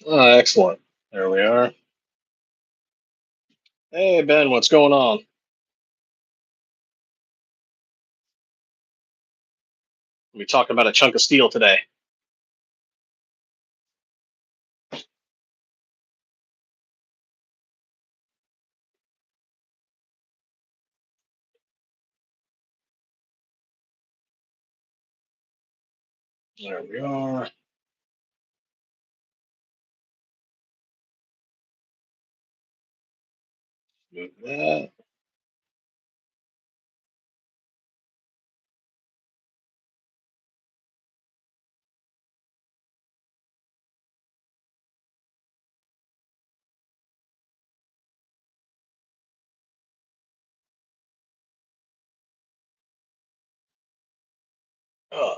Excellent. There we are. Hey, Ben, what's going on? We talking about a chunk of steel today. There we are. Move that.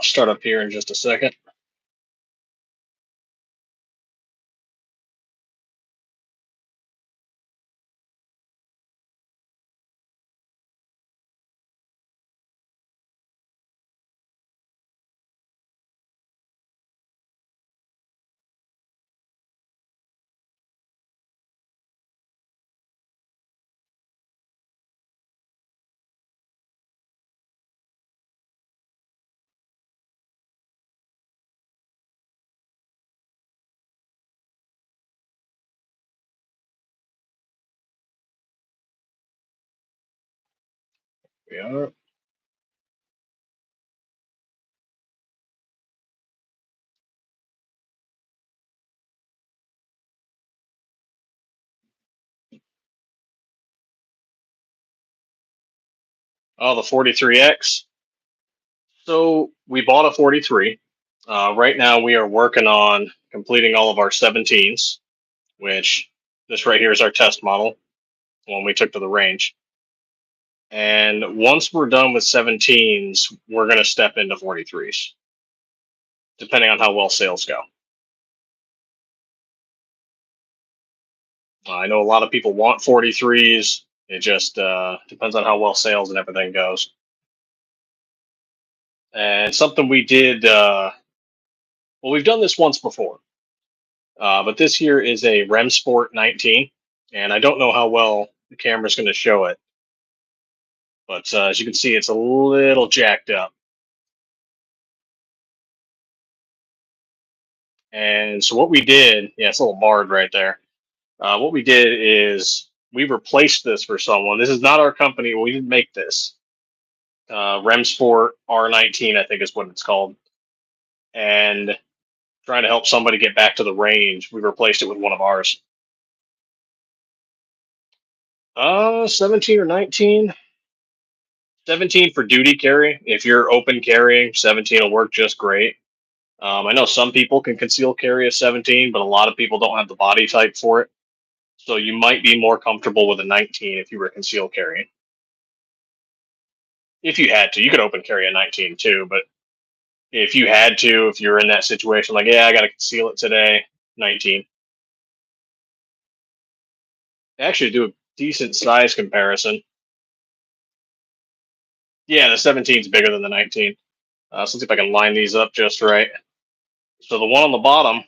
Start up here in just a second. We are. Oh, the 43X. So we bought a 43. Right now we are working on completing all of our 17s, which this right here is our test model when we took to the range. And once we're done with 17s, we're going to step into 43s, depending on how well sales go. I know a lot of people want 43s. It just depends on how well sales and everything goes. And something we did, well, we've done this once before, but this here is a REM Sport 19. And I don't know how well the camera's going to show it, but as you can see, it's a little jacked up. And so what we did, yeah, it's a little marred right there. What we did is we replaced this for someone. This is not our company. We didn't make this. REM Sport R19, I think is what it's called. And trying to help somebody get back to the range, we replaced it with one of ours. 17 or 19. 17 for duty carry. If you're open carrying, 17 will work just great. I know some people can conceal carry a 17, but a lot of people don't have the body type for it. So you might be more comfortable with a 19 if you were conceal carrying. If you had to, you could open carry a 19 too, but if you had to, if you're in that situation, like, yeah, I got to conceal it today, 19. Actually, do a decent size comparison. Yeah, the 17 is bigger than the 19. So let's see if I can line these up just right. So the one on the bottom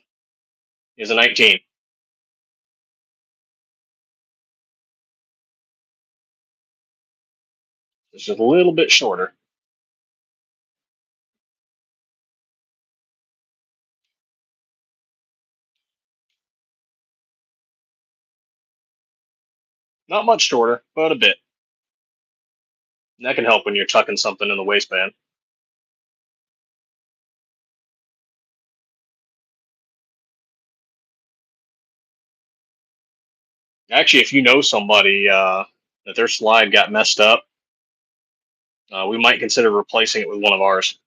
is a 19. It's just a little bit shorter. Not much shorter, but a bit. And that can help when you're tucking something in the waistband. Actually, if you know somebody that their slide got messed up, we might consider replacing it with one of ours.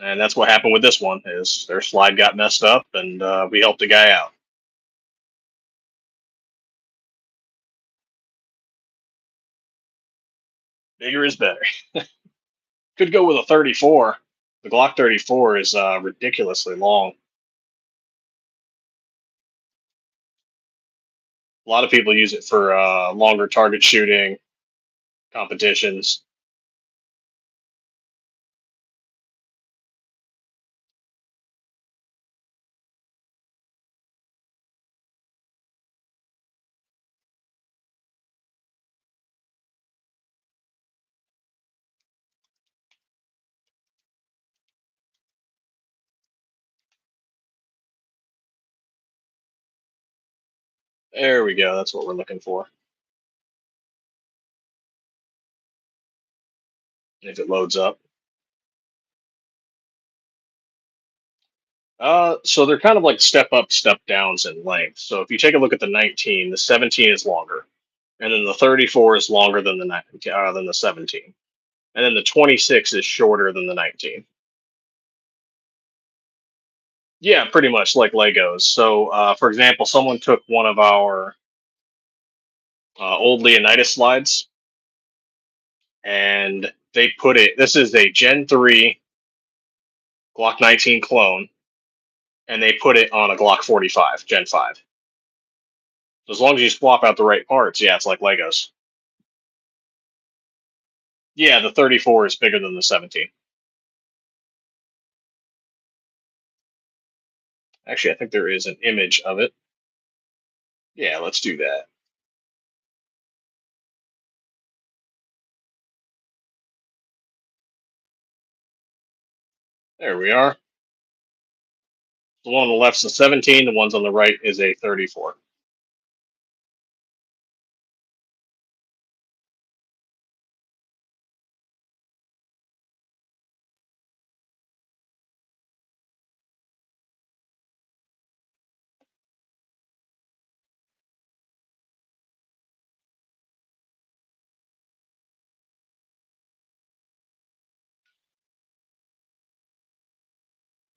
And that's what happened with this one. Is their slide got messed up, and we helped the guy out. Bigger is better. Could go with a 34. The Glock 34 is ridiculously long. A lot of people use it for longer target shooting competitions. There we go. That's what we're looking for. If it loads up. So they're kind of like step up, step downs in length. So if you take a look at the 19, the 17 is longer, and then the 34 is longer than the than the 17, and then the 26 is shorter than the 19. Yeah, pretty much like Legos. So, for example, someone took one of our old Leonidas slides and they put it. This is a Gen 3 Glock 19 clone, and they put it on a Glock 45 Gen 5. So as long as you swap out the right parts, yeah, it's like Legos. Yeah, the 34 is bigger than the 17. Actually, I think there is an image of it. Yeah, let's do that. There we are. The one on the left's a 17. The ones on the right is a 34.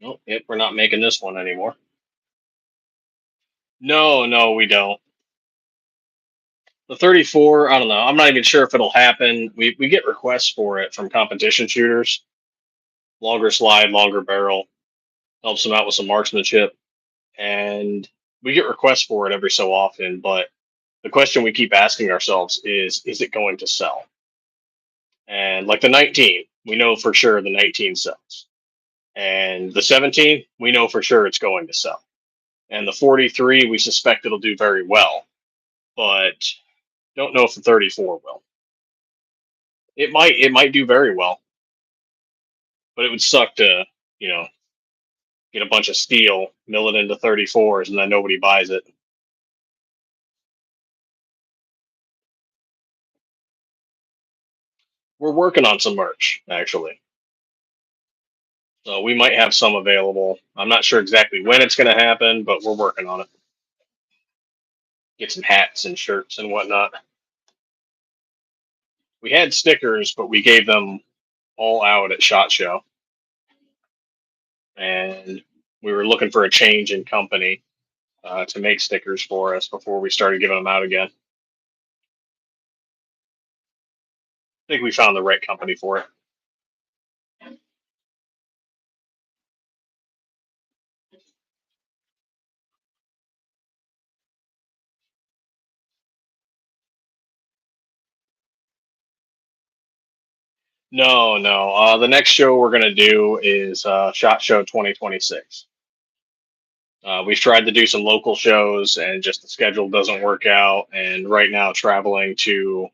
Nope, yep, we're not making this one anymore. No, no, we don't. The 34, I don't know. I'm not even sure if it'll happen. We get requests for it from competition shooters. Longer slide, longer barrel, helps them out with some marksmanship. And we get requests for it every so often. But the question we keep asking ourselves is it going to sell? And like the 19, we know for sure the 19 sells. And the 17, we know for sure it's going to sell. And the 43, we suspect it'll do very well. But don't know if the 34 will. It might do very well, but it would suck to, you know, get a bunch of steel, mill it into 34s, and then nobody buys it. We're working on some merch, actually. So we might have some available. I'm not sure exactly when it's going to happen, but we're working on it. Get some hats and shirts and whatnot. We had stickers, but we gave them all out at SHOT Show. And we were looking for a change in company to make stickers for us before we started giving them out again. I think we found the right company for it. No, no. The next show we're going to do is SHOT Show 2026. We've tried to do some local shows, and just the schedule doesn't work out. And right now, traveling to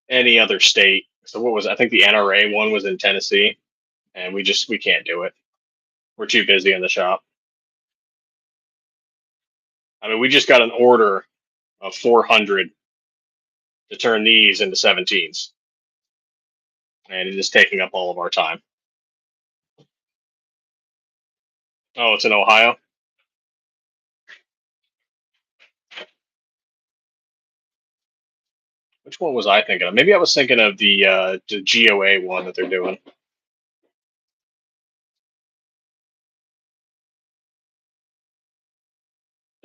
any other state. So what was it? I think the NRA one was in Tennessee, and we can't do it. We're too busy in the shop. I mean, we just got an order of 400 to turn these into 17s, and it is taking up all of our time. Oh, it's in Ohio. Which one was I thinking of? Maybe I was thinking of the GOA one that they're doing.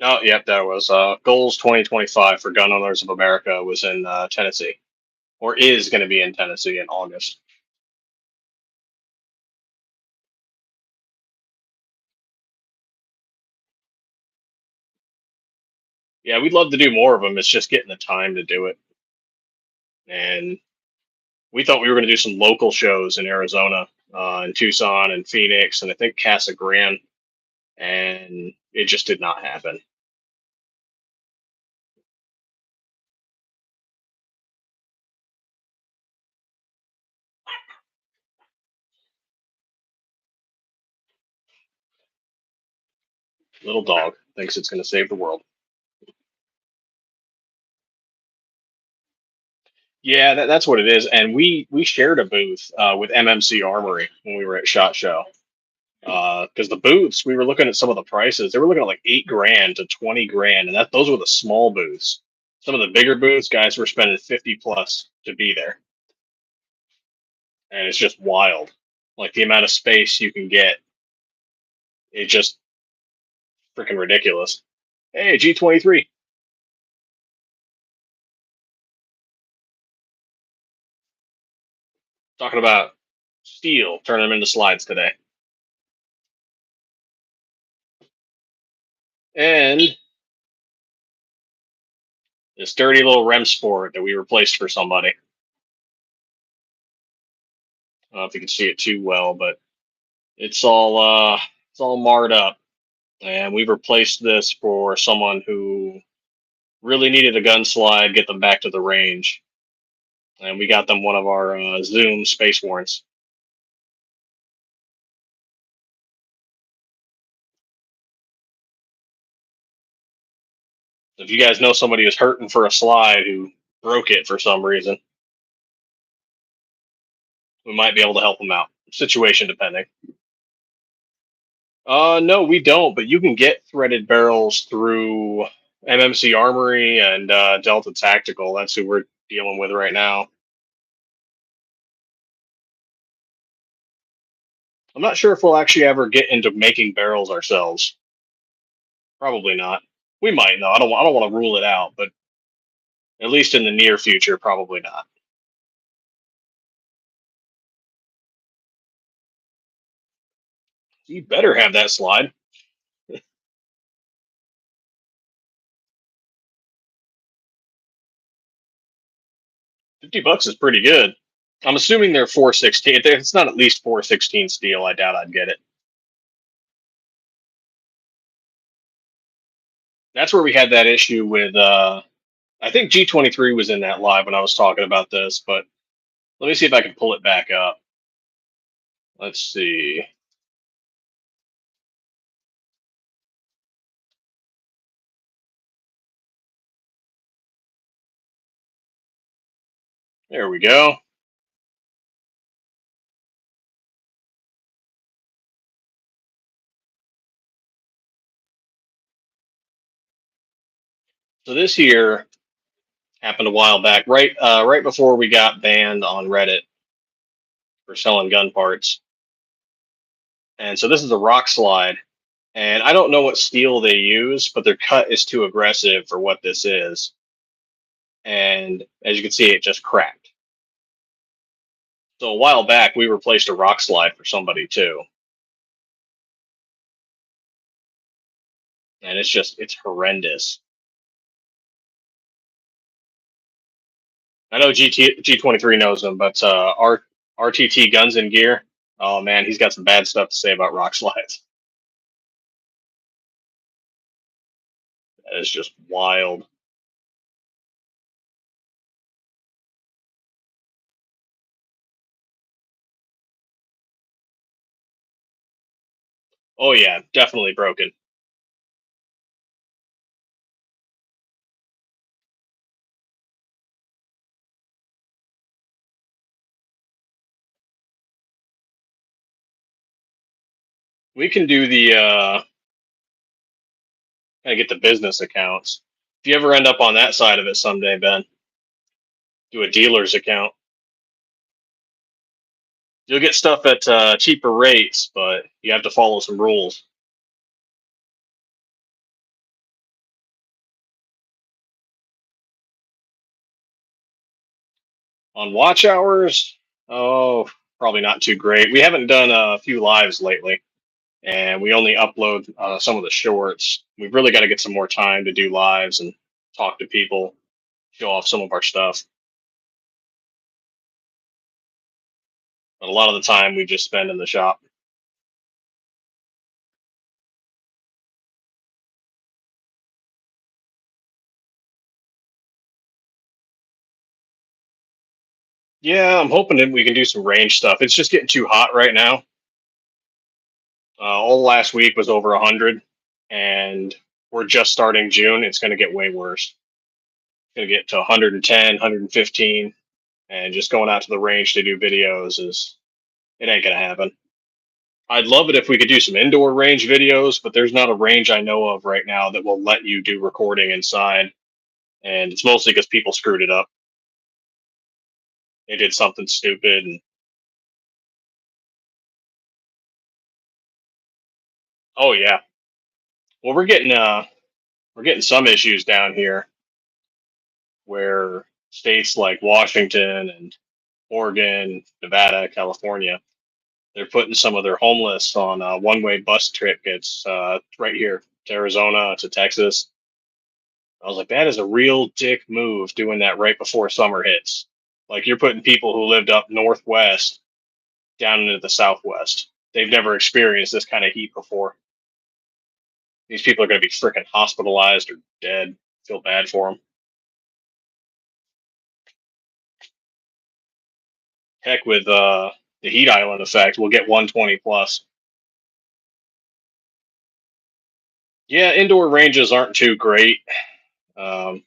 Oh, yep, that was Goals 2025 for Gun Owners of America was in Tennessee, or is going to be in Tennessee in August. Yeah, we'd love to do more of them. It's just getting the time to do it. And we thought we were going to do some local shows in Arizona, in Tucson and Phoenix, and I think Casa Grande, and it just did not happen. Little dog thinks it's going to save the world. Yeah, that's what it is. And we shared a booth with MMC Armory when we were at Shot Show. Because the booths, we were looking at some of the prices. They were looking at like 8 grand to 20 grand, and that those were the small booths. Some of the bigger booths, guys were spending 50 plus to be there, and it's just wild. Like the amount of space you can get, it's just freaking ridiculous. Hey, G23, talking about steel, turning them into slides today, and this dirty little REM sport that we replaced for somebody. I don't know if you can see it too well, but it's all marred up, and we've replaced this for someone who really needed a gun slide, get them back to the range, and we got them one of our Zoom space warrants. If you guys know somebody who's hurting for a slide who broke it for some reason, we might be able to help them out. Situation depending. No, we don't. But you can get threaded barrels through MMC Armory and Delta Tactical. That's who we're dealing with right now. I'm not sure if we'll actually ever get into making barrels ourselves. Probably not. We might. No, I don't. I don't want to rule it out, but at least in the near future, probably not. You better have that slide. 50 bucks is pretty good. I'm assuming they're 416. If it's not at least 416 steel, I doubt I'd get it. That's where we had that issue with. I think G23 was in that live when I was talking about this, but let me see if I can pull it back up. Let's see. There we go. So this here happened a while back, right before we got banned on Reddit for selling gun parts. And so this is a rock slide, and I don't know what steel they use, but their cut is too aggressive for what this is. And as you can see, it just cracked. So a while back, we replaced a rock slide for somebody too, and it's horrendous. I know G23 knows him, but RTT Guns and Gear. Oh man, he's got some bad stuff to say about rock slides. That is just wild. Oh yeah, definitely broken. We can do the kind of get the business accounts. If you ever end up on that side of it someday, Ben, do a dealer's account. You'll get stuff at cheaper rates, but you have to follow some rules. On watch hours, oh, probably not too great. We haven't done a few lives lately, and we only upload some of the shorts. We've really got to get some more time to do lives and talk to people, show off some of our stuff. But a lot of the time we just spend in the shop. Yeah, I'm hoping that we can do some range stuff. It's just getting too hot right now. All last week was over 100, and we're just starting June. It's going to get way worse. It's going to get to 110, 115. and just going out to the range to do videos is it ain't gonna happen. I'd love it if we could do some indoor range videos, but there's not a range I know of right now that will let you do recording inside, and it's mostly because people screwed it up. They did something stupid, and oh yeah, well we're getting some issues down here where states like Washington and Oregon, Nevada, California, they're putting some of their homeless on one-way bus tickets right here to Arizona to Texas. I was like, that is a real dick move doing that right before summer hits. Like you're putting people who lived up northwest down into the southwest. They've never experienced this kind of heat before. These people are going to be freaking hospitalized or dead. Feel bad for them. Heck with the heat island effect, we'll get 120 plus. Yeah, indoor ranges aren't too great. Um,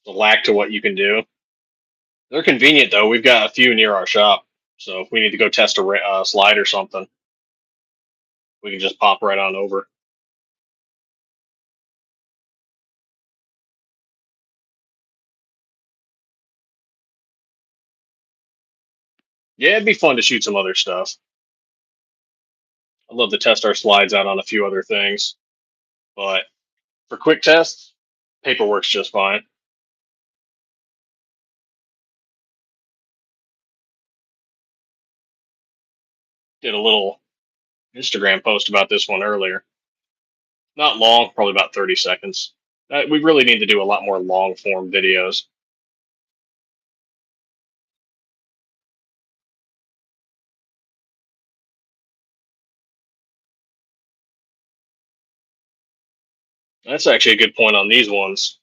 the lack to what you can do. They're convenient though. We've got a few near our shop, so if we need to go test a slide or something, we can just pop right on over. Yeah, it'd be fun to shoot some other stuff. I'd love to test our slides out on a few other things, but for quick tests, paperwork's just fine. Did a little Instagram post about this one earlier. Not long, probably about 30 seconds. We really need to do a lot more long form videos. That's actually a good point on these ones.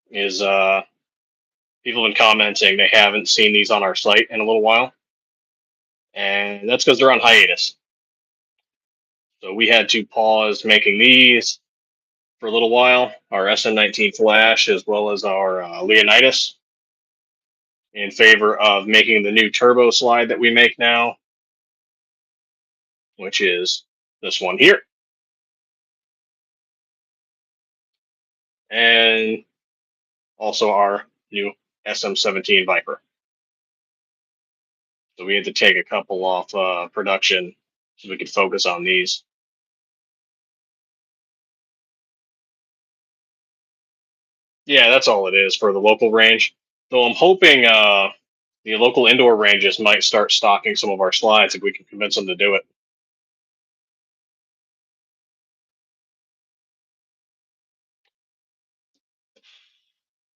Is people have been commenting they haven't seen these on our site in a little while, and that's because they're on hiatus. So we had to pause making these for a little while, our SM19 Flash as well as our Leonidas, in favor of making the new turbo slide that we make now, which is this one here, and also our new SM17 Viper. So we had to take a couple off production so we could focus on these. Yeah, that's all it is for the local range. Though I'm hoping the local indoor ranges might start stocking some of our slides if we can convince them to do it.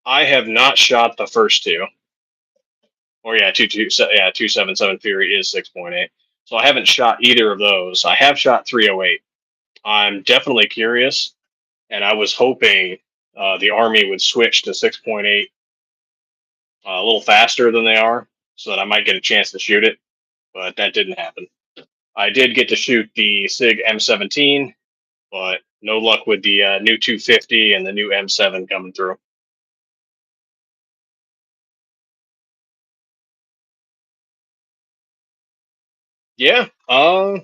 I have not shot the first two. Or yeah, 277 Fury is 6.8. So I haven't shot either of those. I have shot 308. I'm definitely curious, and I was hoping the Army would switch to 6.8 a little faster than they are, so that I might get a chance to shoot it. But that didn't happen. I did get to shoot the SIG M17, but no luck with the new 250 and the new M7 coming through. Yeah,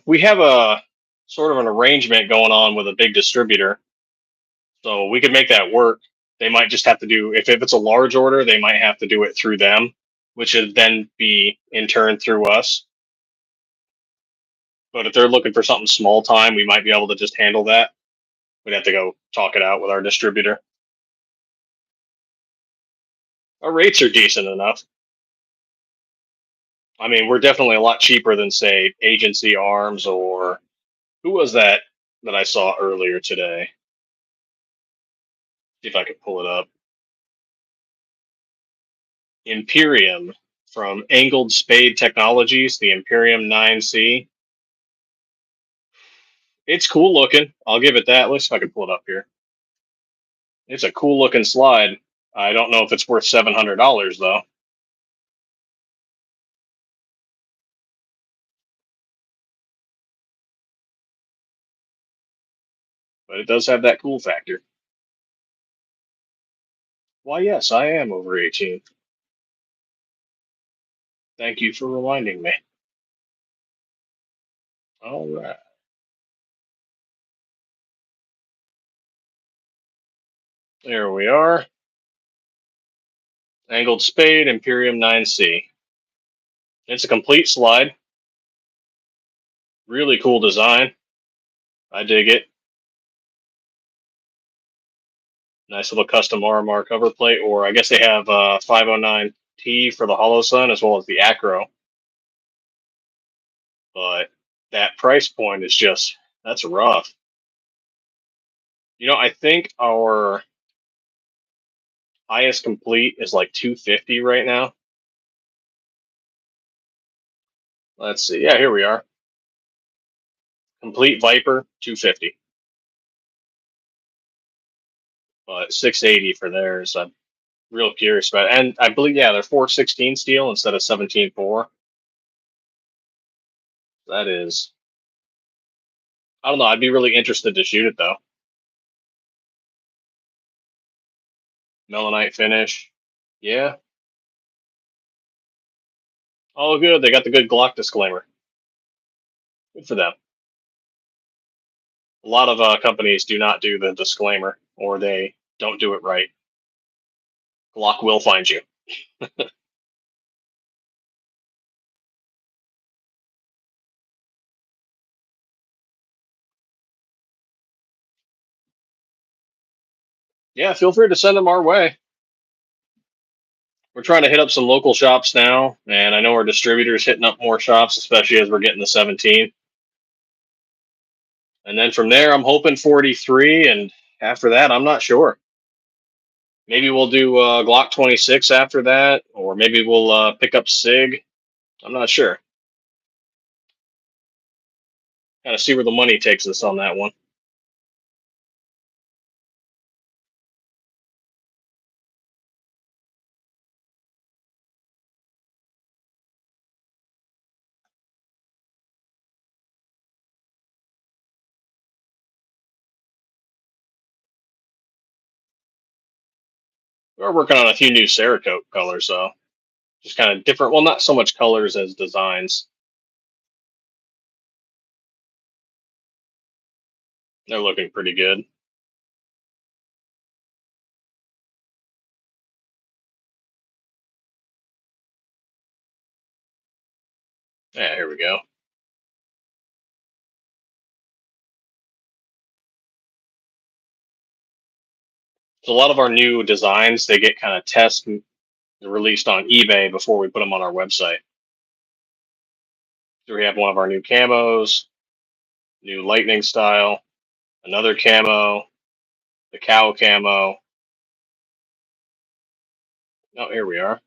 we have a sort of an arrangement going on with a big distributor, so we could make that work. They might just have to do if it's a large order, they might have to do it through them, which would then be in turn through us. But if they're looking for something small time, we might be able to just handle that. We'd have to go talk it out with our distributor. Our rates are decent enough. I mean, we're definitely a lot cheaper than say Agency Arms or who was that I saw earlier today. See if I could pull it up. Imperium from Angled Spade Technologies, the Imperium 9C. It's cool looking. I'll give it that. Let's see if I can pull it up here. It's a cool looking slide. I don't know if it's worth $700 though, but it does have that cool factor. Why, yes, I am over 18. Thank you for reminding me. All right. There we are. Angled spade, Imperium 9C. It's a complete slide. Really cool design. I dig it. Nice little custom RMR cover plate, or I guess they have 509T for the Hollow Sun as well as the Acro. But that price point is just, that's rough. I think our highest complete is like 250 right now. Let's see. Yeah, here we are. Complete Viper, 250. But 680 for theirs. I'm real curious about it. And I believe, yeah, they're 416 steel instead of 17.4. That is, I don't know. I'd be really interested to shoot it though. Melanite finish. Yeah. Oh, good. They got the good Glock disclaimer. Good for them. A lot of companies do not do the disclaimer, or they don't do it right. Glock will find you. Yeah, feel free to send them our way. We're trying to hit up some local shops now, and I know our distributors hitting up more shops, especially as we're getting the 17. And then from there, I'm hoping 43, and after that, I'm not sure. Maybe we'll do Glock 26 after that, or maybe we'll pick up Sig. I'm not sure. Kind of see where the money takes us on that one. We're working on a few new Cerakote colors, so just kind of different. Well, not so much colors as designs. They're looking pretty good. Yeah, here we go. So a lot of our new designs, they get kind of test released on eBay before we put them on our website. So we have one of our new camos, new lightning style, another camo, the cow camo. Oh, here we are.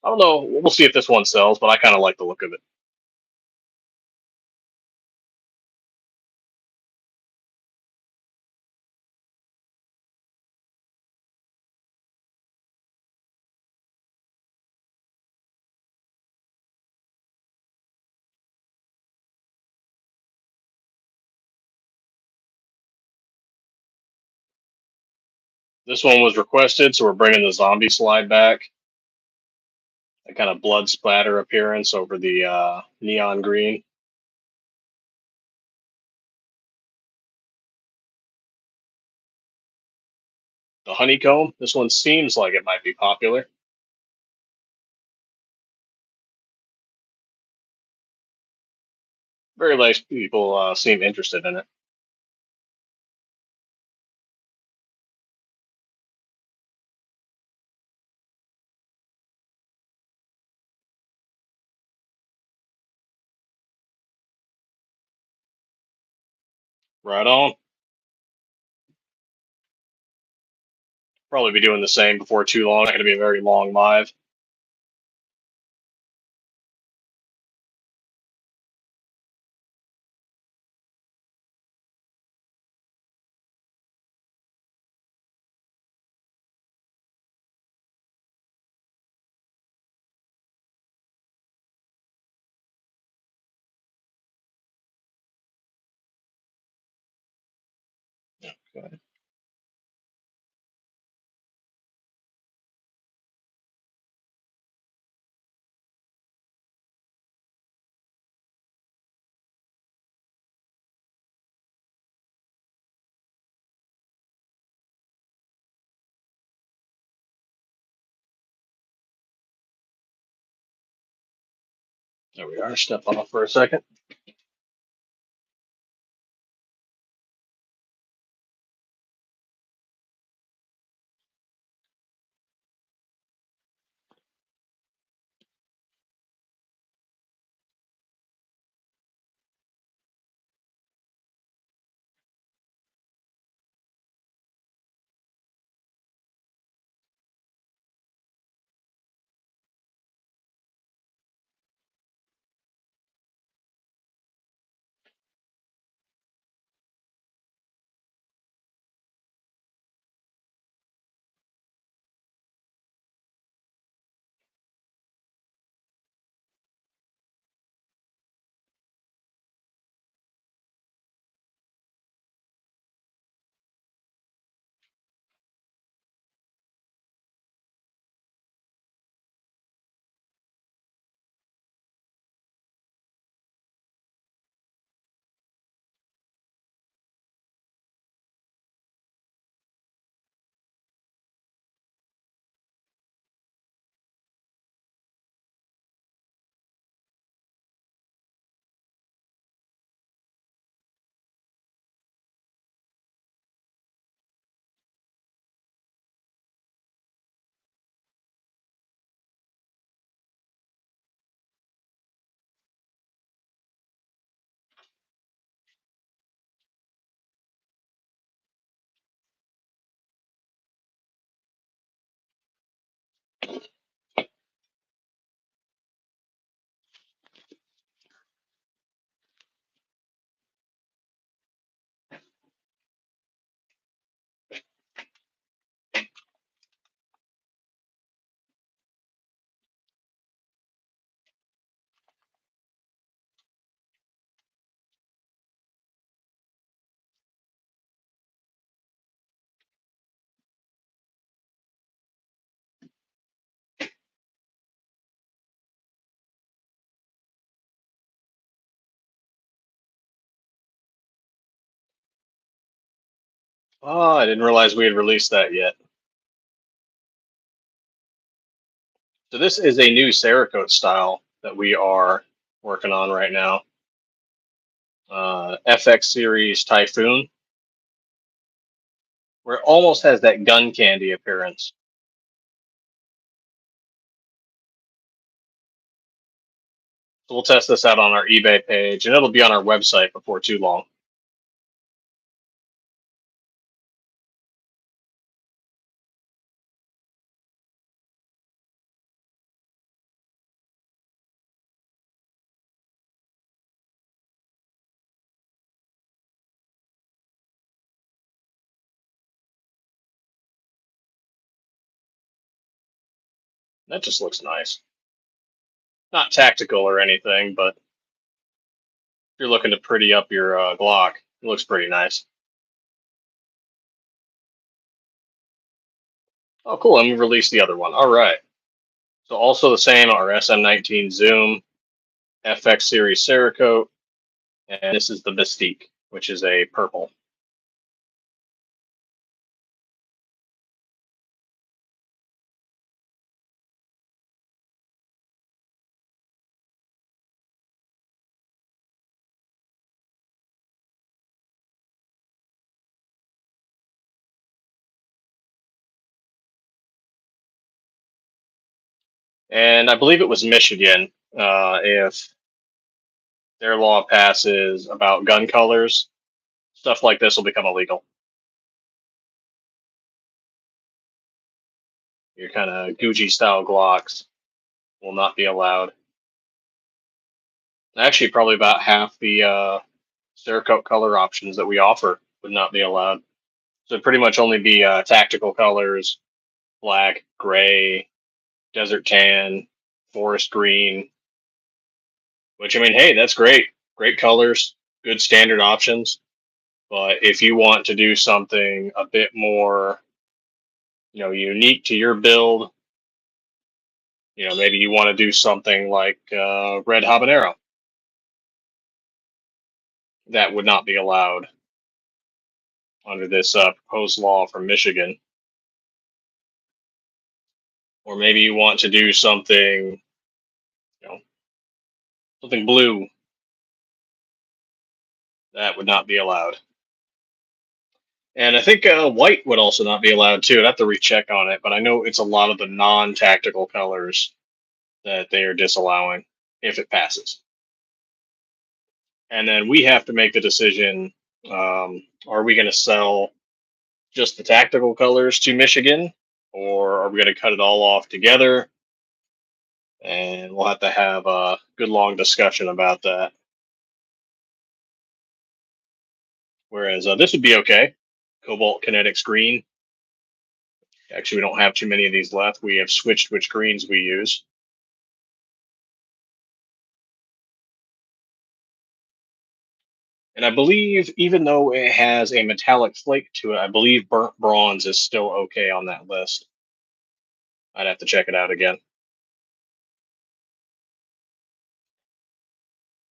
I don't know. We'll see if this one sells, but I kind of like the look of it. This one was requested, so we're bringing the zombie slide back. A kind of blood splatter appearance over the neon green. The honeycomb. This one seems like it might be popular. Very nice people seem interested in it. Right on. Probably be doing the same before too long. Not going to be a very long live. Okay. There we are. Step off for a second. Oh, I didn't realize we had released that yet. So this is a new Cerakote style that we are working on right now. FX Series Typhoon, where it almost has that gun candy appearance. So we'll test this out on our eBay page, and it'll be on our website before too long. That just looks nice. Not tactical or anything, but if you're looking to pretty up your Glock, it looks pretty nice. Oh, cool. Let me release the other one. All right. So also the same, our SM19 Zoom, FX Series Cerakote, and this is the Mystique, which is a purple. And I believe it was Michigan. If their law passes about gun colors, stuff like this will become illegal. Your kind of Gucci style Glocks will not be allowed. Actually, probably about half the Cerakote color options that we offer would not be allowed. So it'd pretty much only be tactical colors, black, gray, desert tan, forest green. Which I mean, hey, that's great. Great colors, good standard options. But if you want to do something a bit more, unique to your build, maybe you want to do something like red habanero, that would not be allowed under this proposed law from Michigan. Or maybe you want to do something, Something blue, that would not be allowed. And I think white would also not be allowed too. I'd have to recheck on it, but I know it's a lot of the non-tactical colors that they are disallowing if it passes. And then we have to make the decision: are we going to sell just the tactical colors to Michigan, or are we going to cut it all off together? And we'll have to have a good long discussion about that. Whereas this would be okay. Cobalt Kinetics Green. Actually, we don't have too many of these left. We have switched which greens we use. And I believe, even though it has a metallic flake to it, I believe burnt bronze is still okay on that list. I'd have to check it out again.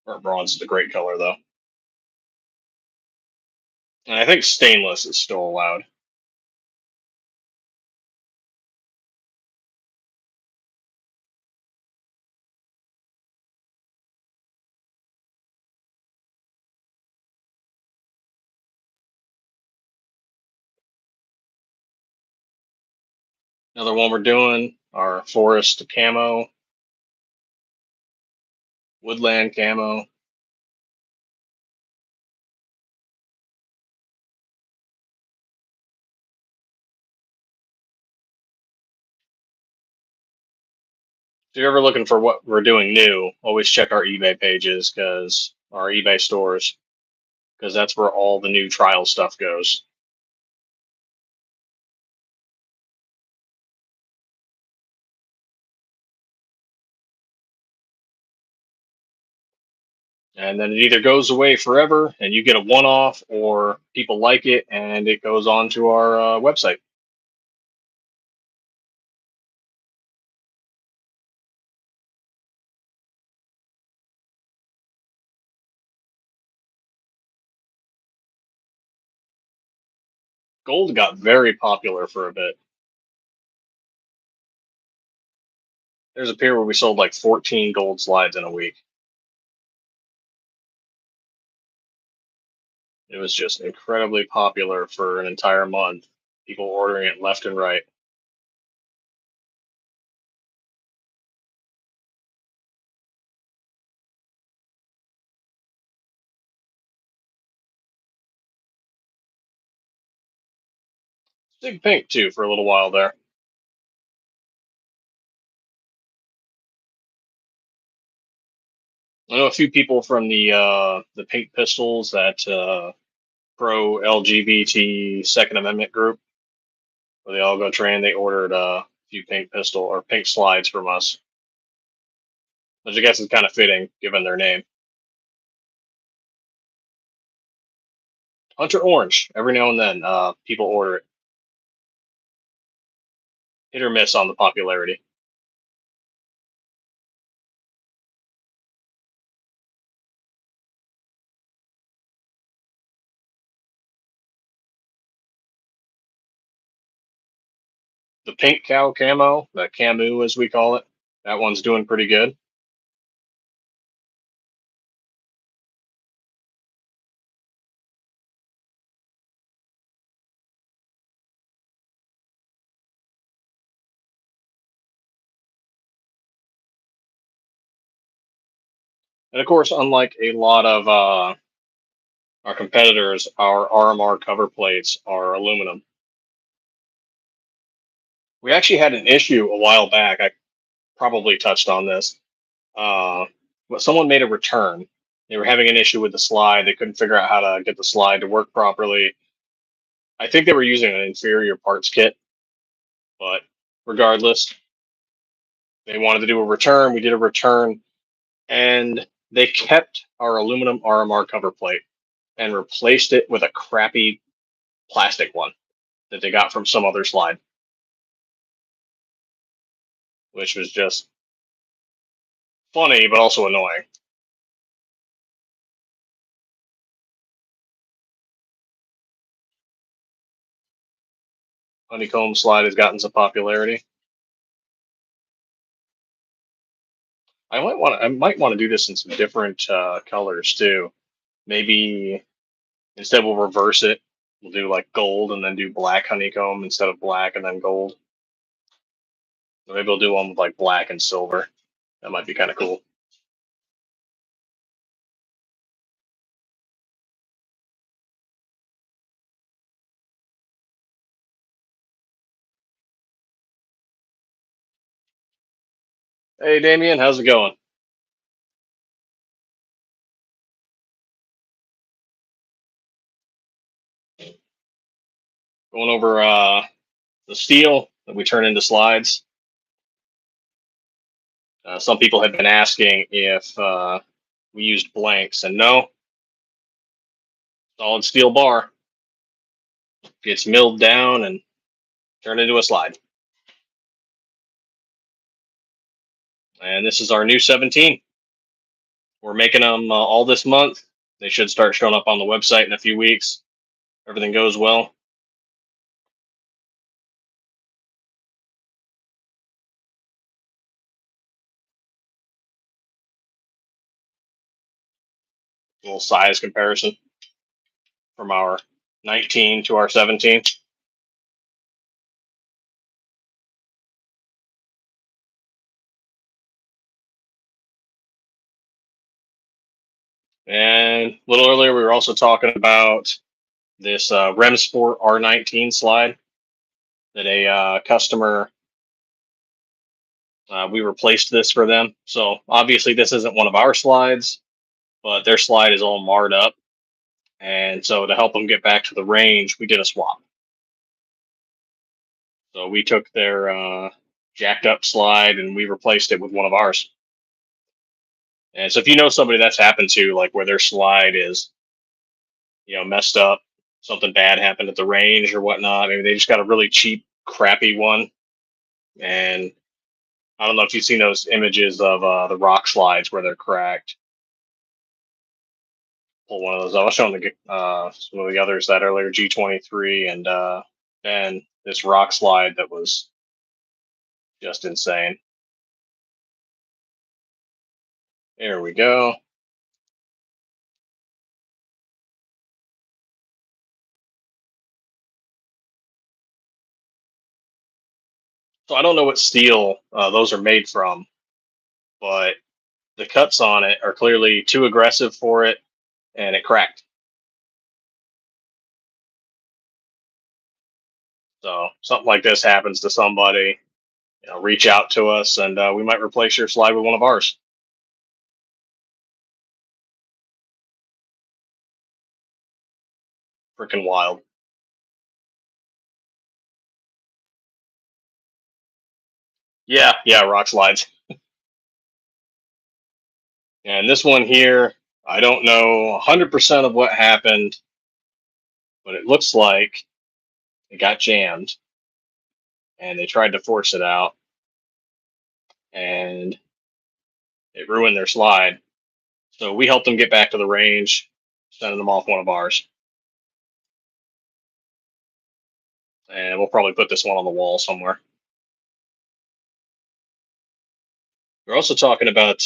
Burnt bronze is a great color, though. And I think stainless is still allowed. Another one we're doing, our forest camo, woodland camo. If you're ever looking for what we're doing new, always check our eBay pages, because our eBay stores, because that's where all the new trial stuff goes. And then it either goes away forever and you get a one off, or people like it and it goes on to our website. Gold got very popular for a bit. There's a period where we sold like 14 gold slides in a week. It was just incredibly popular for an entire month. People ordering it left and right. Big pink too for a little while there. I know a few people from the Pink Pistols, that pro LGBT Second Amendment group, where they all go train. They ordered a few pink pistol or pink slides from us, which I guess is kind of fitting given their name. Hunter Orange. Every now and then, people order it. Hit or miss on the popularity. The pink cow camo, the camu as we call it, that one's doing pretty good. And of course, unlike a lot of our competitors, our RMR cover plates are aluminum. We actually had an issue a while back. I probably touched on this. But someone made a return. They were having an issue with the slide. They couldn't figure out how to get the slide to work properly. I think they were using an inferior parts kit, but regardless, they wanted to do a return. We did a return, and they kept our aluminum RMR cover plate and replaced it with a crappy plastic one that they got from some other slide, which was just funny but also annoying. Honeycomb slide has gotten some popularity. I might want to do this in some different colors too. Maybe instead we'll reverse it. We'll do like gold and then do black honeycomb instead of black and then gold. Or maybe we'll do one with like black and silver. That might be kind of cool. Hey Damien, how's it going? Going over the steel that we turn into slides. Some people have been asking if we used blanks, and no, solid steel bar gets milled down and turned into a slide. And this is our new 17. We're making them all this month. They should start showing up on the website in a few weeks. Everything goes well. A little size comparison from our 19 to our 17. And a little earlier, we were also talking about this REM Sport R19 slide that a customer, we replaced this for them. So obviously, this isn't one of our slides, but their slide is all marred up. And so to help them get back to the range, we did a swap. So we took their jacked up slide and we replaced it with one of ours. And so if you know somebody that's happened to, like where their slide is, messed up, something bad happened at the range or whatnot, maybe they just got a really cheap, crappy one. And I don't know if you've seen those images of the rock slides where they're cracked. Pull one of those. I was showing some of the others that earlier, G23 and then this rock slide that was just insane. There we go. So I don't know what steel those are made from, but the cuts on it are clearly too aggressive for it, and it cracked. So something like this happens to somebody, reach out to us, and we might replace your slide with one of ours. Freaking wild. Yeah, yeah, rock slides. And this one here, I don't know 100% of what happened, but it looks like it got jammed, and they tried to force it out, and it ruined their slide. So we helped them get back to the range, sending them off one of ours. And we'll probably put this one on the wall somewhere. We're also talking about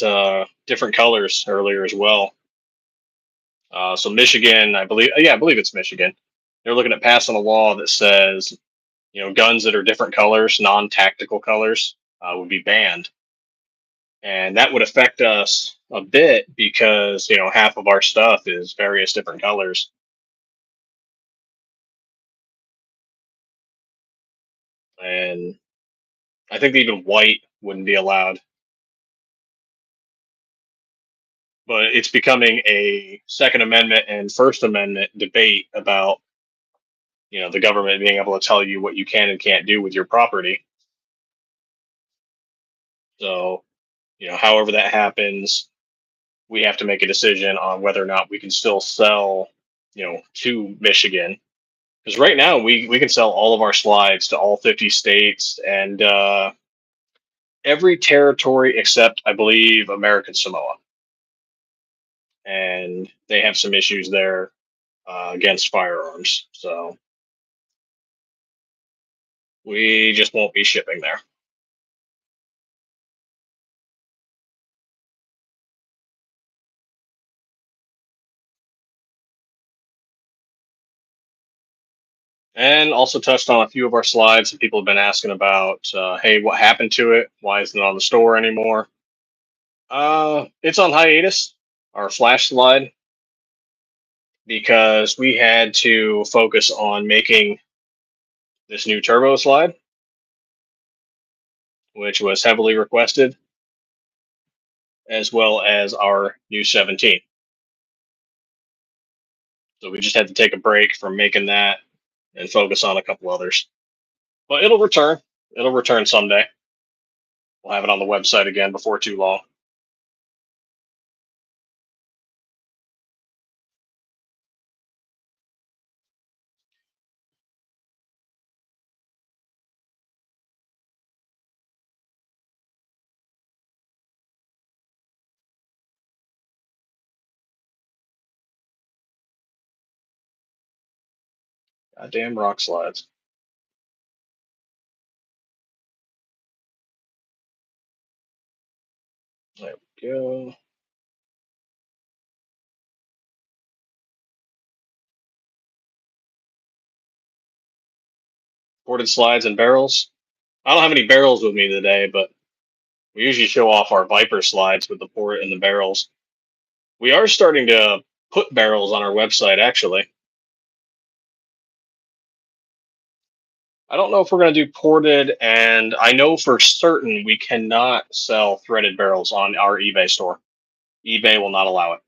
different colors earlier as well. So Michigan, I believe it's Michigan. They're looking at passing a law that says, guns that are different colors, non-tactical colors, would be banned, and that would affect us a bit because half of our stuff is various different colors, and I think even white wouldn't be allowed. But it's becoming a Second Amendment and First Amendment debate about the government being able to tell you what you can and can't do with your property. So however that happens, we have to make a decision on whether or not we can still sell to Michigan, because right now we can sell all of our slides to all 50 states and every territory except I believe American Samoa, and they have some issues there against firearms. So we just won't be shipping there. And also touched on a few of our slides that people have been asking about. Hey, what happened to it? Why isn't it on the store anymore? It's on hiatus, our flash slide, because we had to focus on making this new turbo slide, which was heavily requested, as well as our new 17. So we just had to take a break from making that and focus on a couple others. But it'll return. It'll return someday. We'll have it on the website again before too long. Goddamn rock slides. There we go. Ported slides and barrels. I don't have any barrels with me today, but we usually show off our Viper slides with the port and the barrels. We are starting to put barrels on our website, actually. I don't know if we're going to do ported, and I know for certain we cannot sell threaded barrels on our eBay store. eBay will not allow it.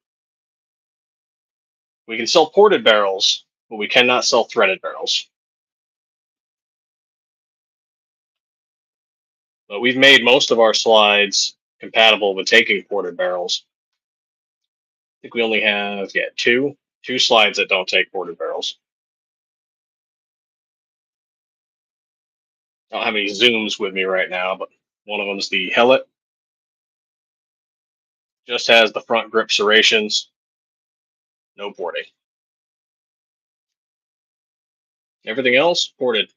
We can sell ported barrels, but we cannot sell threaded barrels. But we've made most of our slides compatible with taking ported barrels. I think we only have two slides that don't take ported barrels. I don't have any zooms with me right now, but one of them is the Hellet. Just has the front grip serrations, no porting. Everything else ported.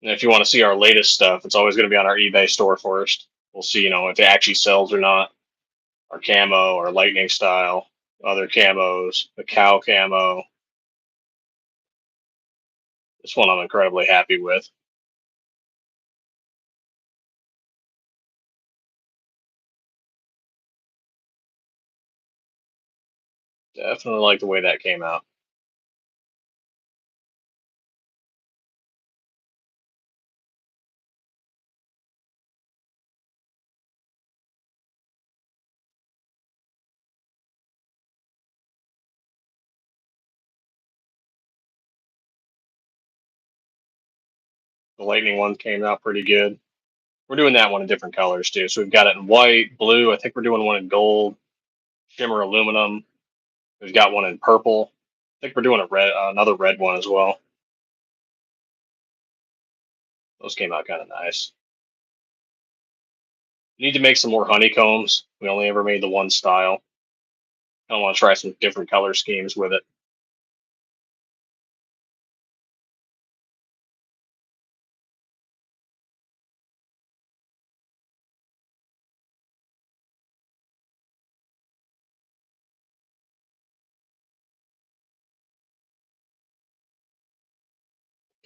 And if you want to see our latest stuff, it's always going to be on our eBay store first. We'll see, if it actually sells or not. Our camo, our lightning style, other camos, the cow camo. This one I'm incredibly happy with. Definitely like the way that came out. The lightning one came out pretty good. We're doing that one in different colors too. So we've got it in white, blue. I think we're doing one in gold, shimmer aluminum. We've got one in purple. I think we're doing another red one as well. Those came out kind of nice. Need to make some more honeycombs. We only ever made the one style. I want to try some different color schemes with it.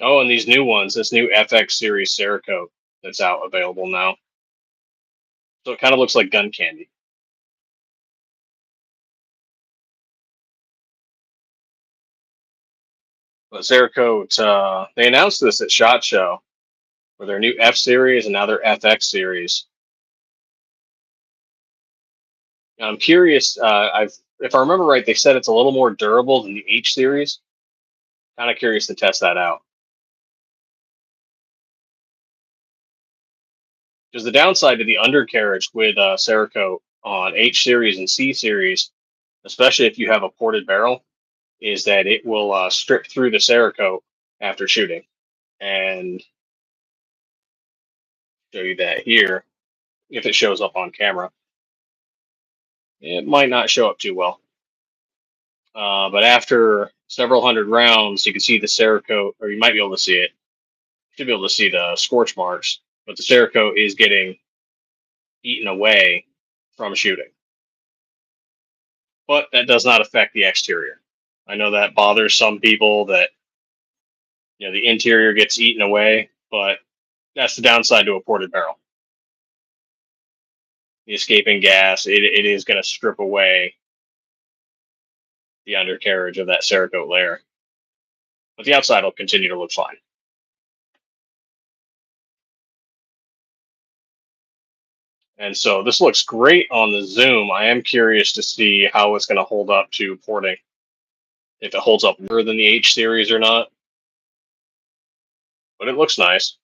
Oh, and these new ones, this new FX series Cerakote that's out available now. So it kind of looks like gun candy. But Cerakote, they announced this at SHOT Show for their new F series and now their FX series. And I'm curious. If I remember right, they said it's a little more durable than the H series. Kind of curious to test that out. Because the downside to the undercarriage with Cerakote on H series and C series, especially if you have a ported barrel, is that it will strip through the Cerakote after shooting. And show you that here if it shows up on camera. It might not show up too well. But after several hundred rounds, you can see the Cerakote, or you might be able to see it. You should be able to see the scorch marks, but the Cerakote is getting eaten away from shooting. But that does not affect the exterior. I know that bothers some people that the interior gets eaten away, but that's the downside to a ported barrel. The escaping gas, it is going to strip away the undercarriage of that Cerakote layer, but the outside will continue to look fine. And so this looks great on the zoom. I am curious to see how it's going to hold up to porting, if it holds up better than the H series or not. But it looks nice.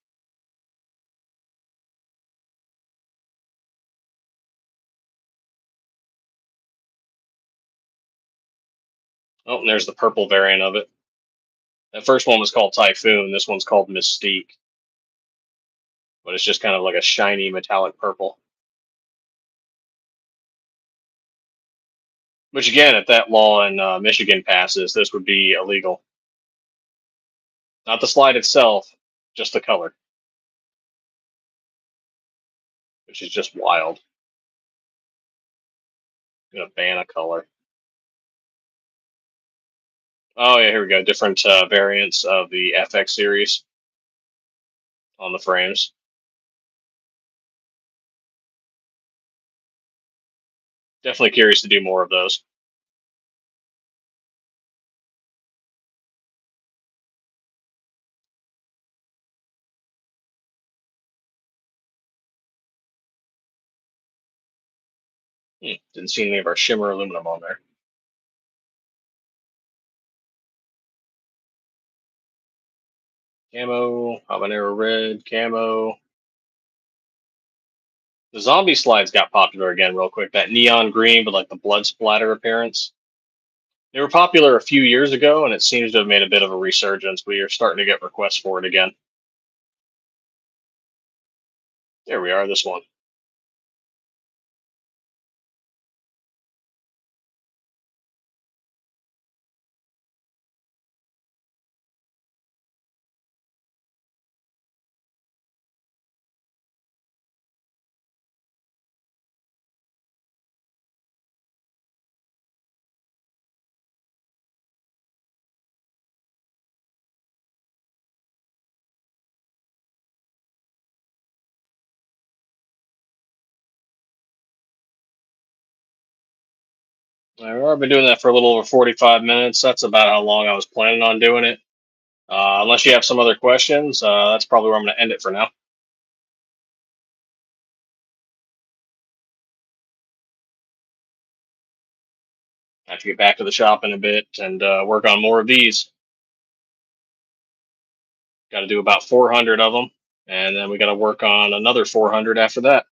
Oh, and there's the purple variant of it. That first one was called Typhoon. This one's called Mystique, but it's just kind of like a shiny metallic purple. Which again, if that law in Michigan passes, this would be illegal. Not the slide itself, just the color, which is just wild. I'm gonna ban a color. Oh yeah, here we go. Different variants of the FX series on the frames. Definitely curious to do more of those. Didn't see any of our shimmer aluminum on there. Camo, habanero red, camo. The zombie slides got popular again real quick. That neon green with like the blood splatter appearance. They were popular a few years ago, and it seems to have made a bit of a resurgence. We are starting to get requests for it again. There we are, this one. I've been doing that for a little over 45 minutes. That's about how long I was planning on doing it. Unless you have some other questions, that's probably where I'm going to end it for now. I have to get back to the shop in a bit and work on more of these. Got to do about 400 of them, and then we got to work on another 400 after that.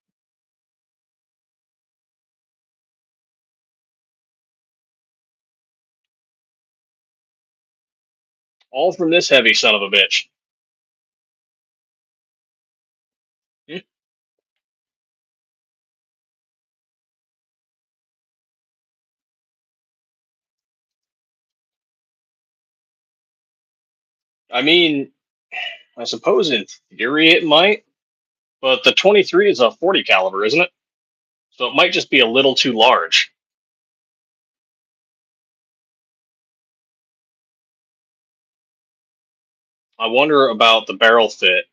All from this heavy son of a bitch. Hmm. I mean, I suppose in theory it might, but the 23 is a 40 caliber, isn't it? So it might just be a little too large. I wonder about the barrel fit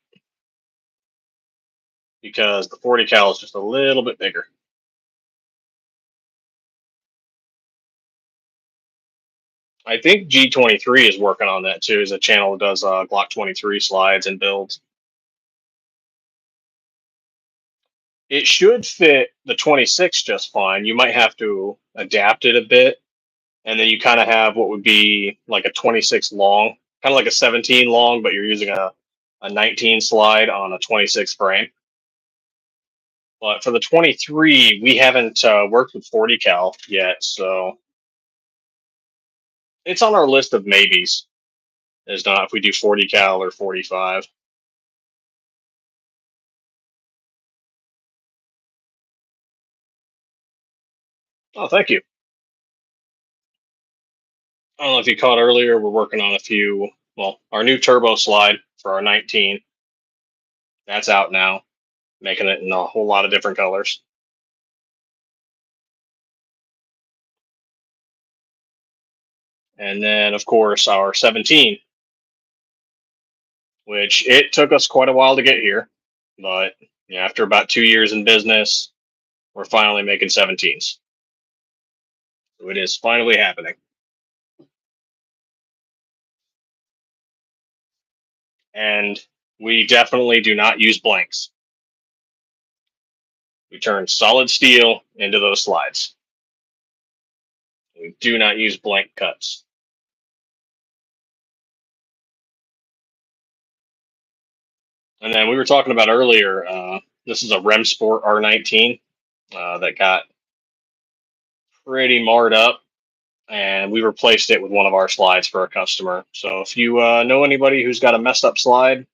because the 40 cal is just a little bit bigger. I think G23 is working on that too. Is a channel that does Glock 23 slides and builds. It should fit the 26 just fine. You might have to adapt it a bit, and then you kind of have what would be like a 26 long, kind of like a 17 long, but you're using a 19 slide on a 26 frame. But for the 23, we haven't worked with 40 cal yet, so it's on our list of maybes. As not if we do 40 cal or 45. Oh, thank you. I don't know if you caught earlier, we're working on a few. Well, our new turbo slide for our 19, that's out now, making it in a whole lot of different colors. And then, of course, our 17, which it took us quite a while to get here. But after about 2 years in business, we're finally making 17s. So it is finally happening. And we definitely do not use blanks. We turn solid steel into those slides. We do not use blank cuts. And then we were talking about earlier, this is a Rem Sport R19 that got pretty marred up, and we replaced it with one of our slides for a customer. So if you know anybody who's got a messed up slide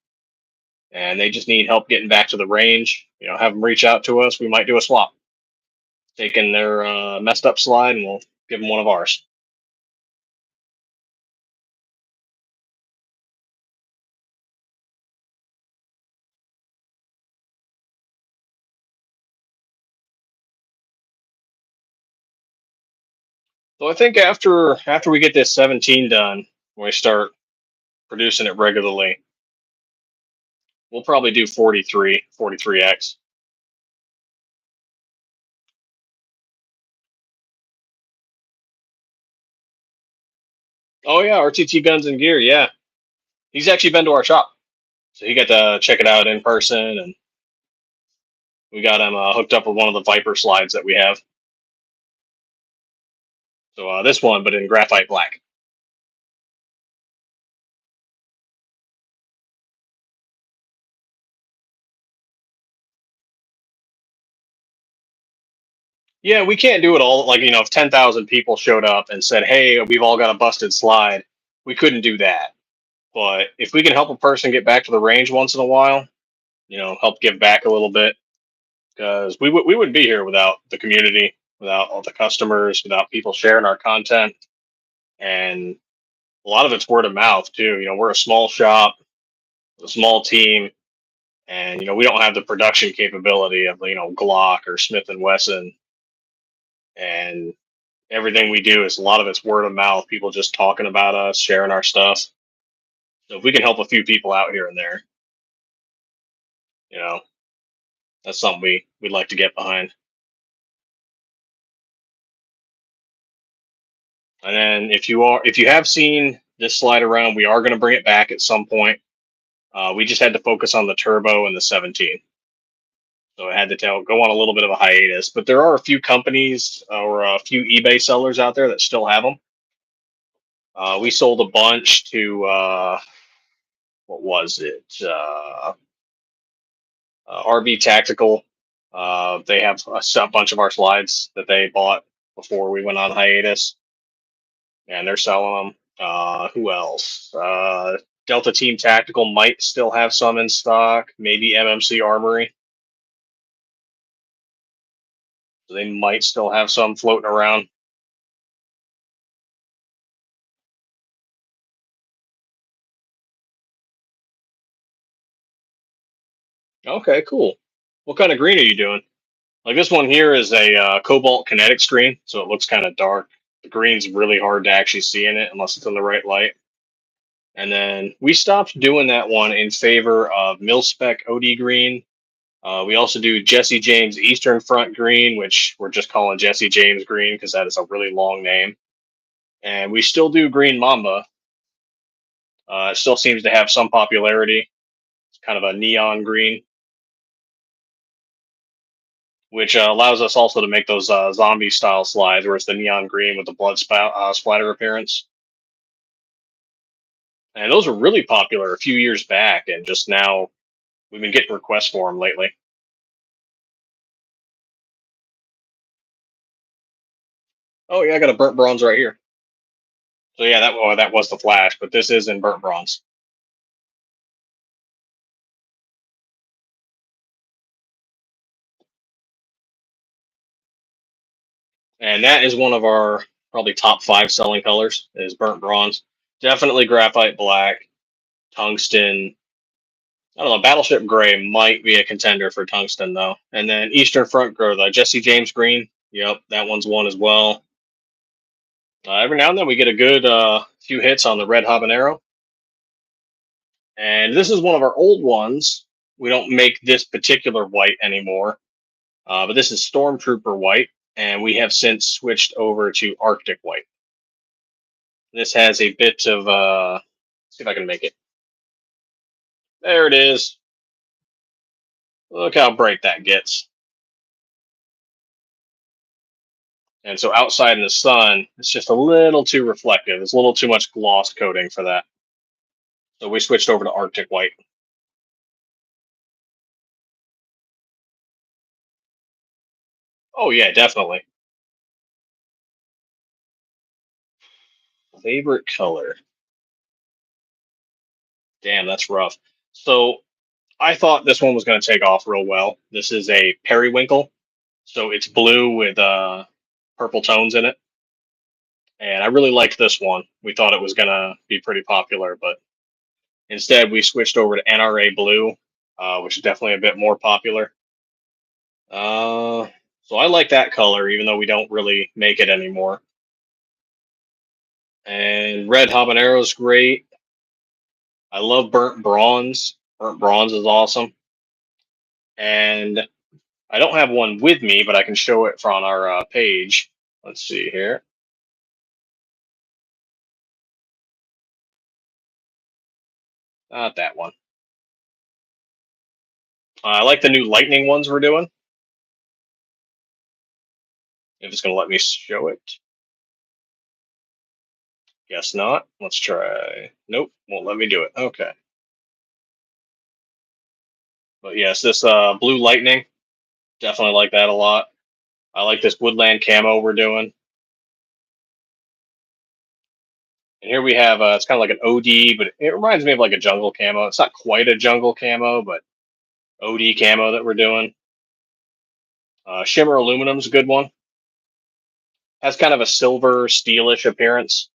and they just need help getting back to the range, have them reach out to us. We might do a swap, taking their messed up slide, and we'll give them one of ours. So I think after we get this 17 done, when we start producing it regularly, we'll probably do 43X. Oh yeah, RTT Guns and Gear. Yeah, he's actually been to our shop, so he got to check it out in person, and we got him hooked up with one of the Viper slides that we have. So this one, but in graphite black. Yeah, we can't do it all. Like if 10,000 people showed up and said, "Hey, we've all got a busted slide," we couldn't do that. But if we can help a person get back to the range once in a while, help give back a little bit, because we wouldn't be here without the community, without all the customers, without people sharing our content, and a lot of it's word of mouth too. We're a small shop, a small team, and we don't have the production capability of Glock or Smith and Wesson, and everything we do is a lot of it's word of mouth. People just talking about us, sharing our stuff. So if we can help a few people out here and there, you know, that's something we'd like to get behind. And then if you have seen this slide around, we are going to bring it back at some point. We just had to focus on the turbo and the 17. So I had to go on a little bit of a hiatus, but there are a few companies or a few eBay sellers out there that still have them. We sold a bunch to what was it? RV Tactical. They have a bunch of our slides that they bought before we went on hiatus, and they're selling them. Who else? Delta Team Tactical might still have some in stock. Maybe MMC Armory. So they might still have some floating around. Okay, cool. What kind of green are you doing? Like this one here is a cobalt kinetic screen, so it looks kind of dark. The green's really hard to actually see in it unless it's in the right light. And then we stopped doing that one in favor of mil spec OD green. We also do Jesse James Eastern Front green, which we're just calling Jesse James green because that is a really long name. And we still do green mamba. It still seems to have some popularity. It's kind of a neon green, which allows us also to make those zombie style slides where it's the neon green with the splatter appearance. And those were really popular a few years back, and just now we've been getting requests for them lately. Oh yeah, I got a burnt bronze right here. So yeah, that was the flash, but this is in burnt bronze. And that is one of our Probably top five selling colors is burnt bronze. Definitely graphite black, tungsten. I don't know. Battleship gray might be a contender for tungsten though. And then Eastern Front Grow, the Jesse James green. Yep, that one's one as well. Every now and then we get a good few hits on the red habanero. And this is one of our old ones. We don't make this particular white anymore, but this is Stormtrooper white, and we have since switched over to Arctic white. This has a bit of, see if I can make it. There it is. Look how bright that gets. And so outside in the sun, it's just a little too reflective. There's a little too much gloss coating for that. So we switched over to Arctic white. Oh yeah, definitely. Favorite color. Damn, that's rough. So I thought this one was going to take off real well. This is a periwinkle, so it's blue with purple tones in it, and I really liked this one. We thought it was going to be pretty popular, but instead we switched over to NRA blue, which is definitely a bit more popular. So I like that color, even though we don't really make it anymore. And red habanero is great. I love burnt bronze. Burnt bronze is awesome. And I don't have one with me, but I can show it on our page. Let's see here. Not that one. I like the new lightning ones we're doing. If it's going to let me show it. Guess not. Let's try. Nope, won't let me do it. Okay. But yes, this blue lightning, definitely like that a lot. I like this woodland camo we're doing. And here we have, it's kind of like an OD, but it reminds me of like a jungle camo. It's not quite a jungle camo, but OD camo that we're doing. Shimmer aluminum's a good one. Has kind of a silver steelish appearance.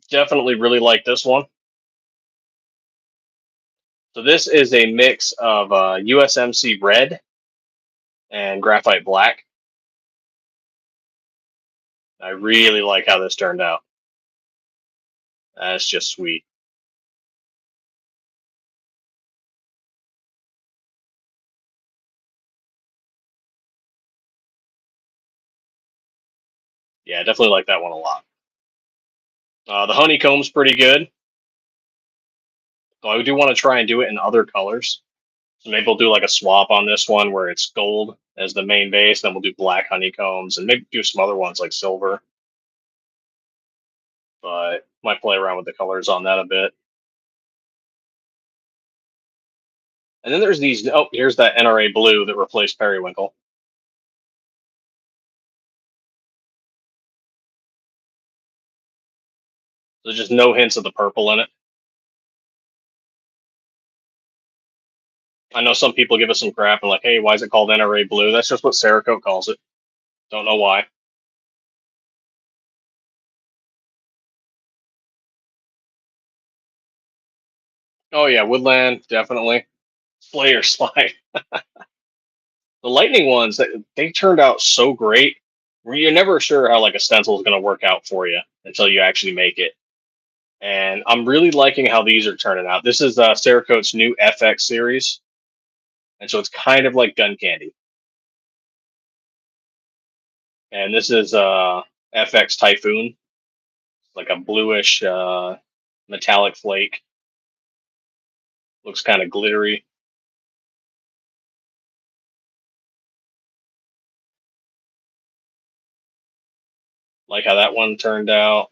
Definitely really like this one. So this is a mix of USMC red and graphite black. I really like how this turned out. That's just sweet. Yeah, I definitely like that one a lot. The honeycomb's pretty good. So I do want to try and do it in other colors. So maybe we'll do like a swap on this one where it's gold as the main base. Then we'll do black honeycombs and maybe do some other ones like silver. But might play around with the colors on that a bit. And then there's these. Oh, here's that NRA blue that replaced periwinkle. There's just no hints of the purple in it. I know some people give us some crap and like, hey, why is it called NRA blue? That's just what Cerakote calls it. Don't know why. Oh yeah, woodland definitely. Slayer slide. The lightning ones they turned out so great. Where you're never sure how like a stencil is going to work out for you until you actually make it. And I'm really liking how these are turning out. This is Cerakote's new FX series, and so it's kind of like gun candy. And this is FX Typhoon, like a bluish metallic flake. Looks kind of glittery. Like how that one turned out.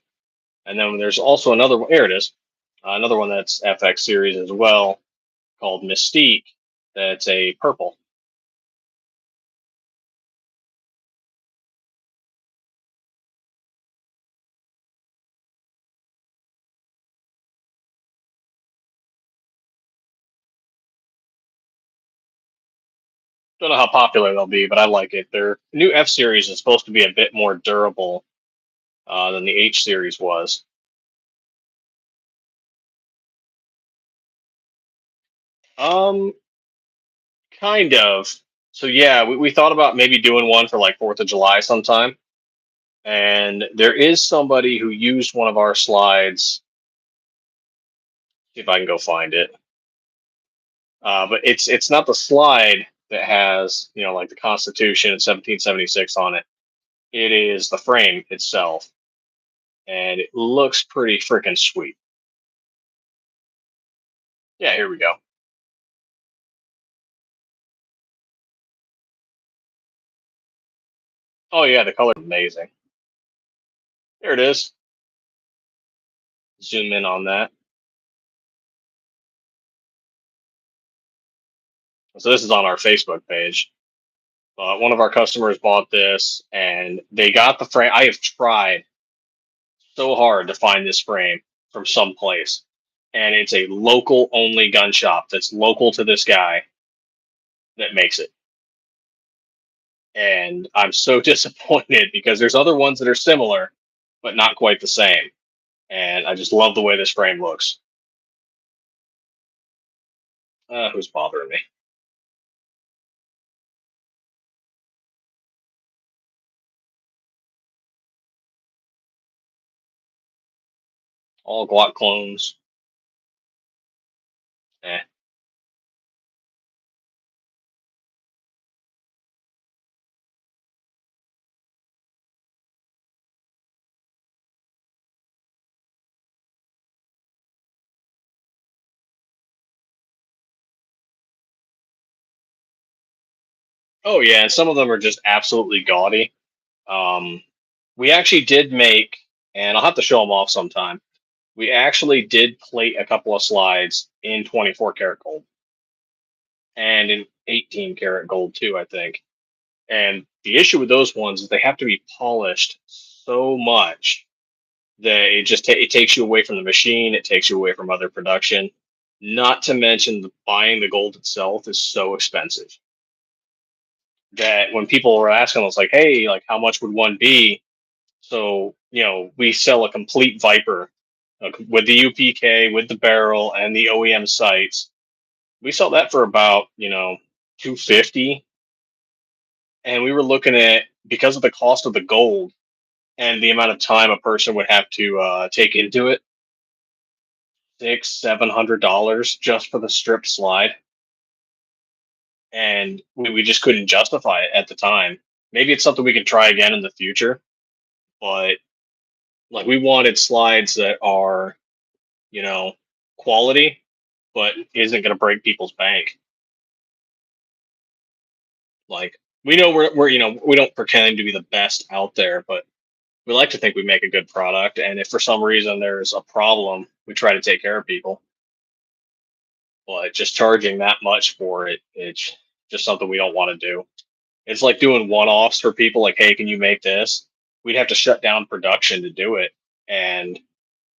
And then there's also another one. Here it is. Another one that's FX series as well called Mystique. That's a purple. Don't know how popular they'll be, but I like it. Their new F series is supposed to be a bit more durable than the H series was. Um, kind of. So yeah, we thought about maybe doing one for like Fourth of July sometime. And there is somebody who used one of our slides. See if I can go find it. But it's not the slide that has like the Constitution in 1776 on it. It is the frame itself, and it looks pretty freaking sweet. Yeah, here we go. Oh yeah, the color is amazing. There it is. Zoom in on that. So this is on our Facebook page. One of our customers bought this, and they got the frame. I have tried so hard to find this frame from someplace, and it's a local only gun shop that's local to this guy that makes it. And I'm so disappointed because there's other ones that are similar, but not quite the same. And I just love the way this frame looks. Who's bothering me? All Glock clones. Eh. Oh yeah, and some of them are just absolutely gaudy. Um, we actually did make, and I'll have to show them off sometime. We actually did plate a couple of slides in 24 karat gold and in 18 karat gold too, I think. And the issue with those ones is they have to be polished so much that it takes you away from the machine. It takes you away from other production. Not to mention buying the gold itself is so expensive that when people were asking us like, "Hey, like how much would one be?" So we sell a complete Viper with the UPK, with the barrel, and the OEM sights. We sell that for about 250, and we were looking at, because of the cost of the gold and the amount of time a person would have to take into it, $600-700 just for the stripped slide, and we just couldn't justify it at the time. Maybe it's something we can try again in the future, but like we wanted slides that are you know quality, but isn't going to break people's bank. Like we know we're we don't pretend to be the best out there, but we like to think we make a good product. And if for some reason there's a problem, we try to take care of people. But just charging that much for it, it's just something we don't want to do. It's like doing one-offs for people, like, hey, can you make this? We'd have to shut down production to do it. And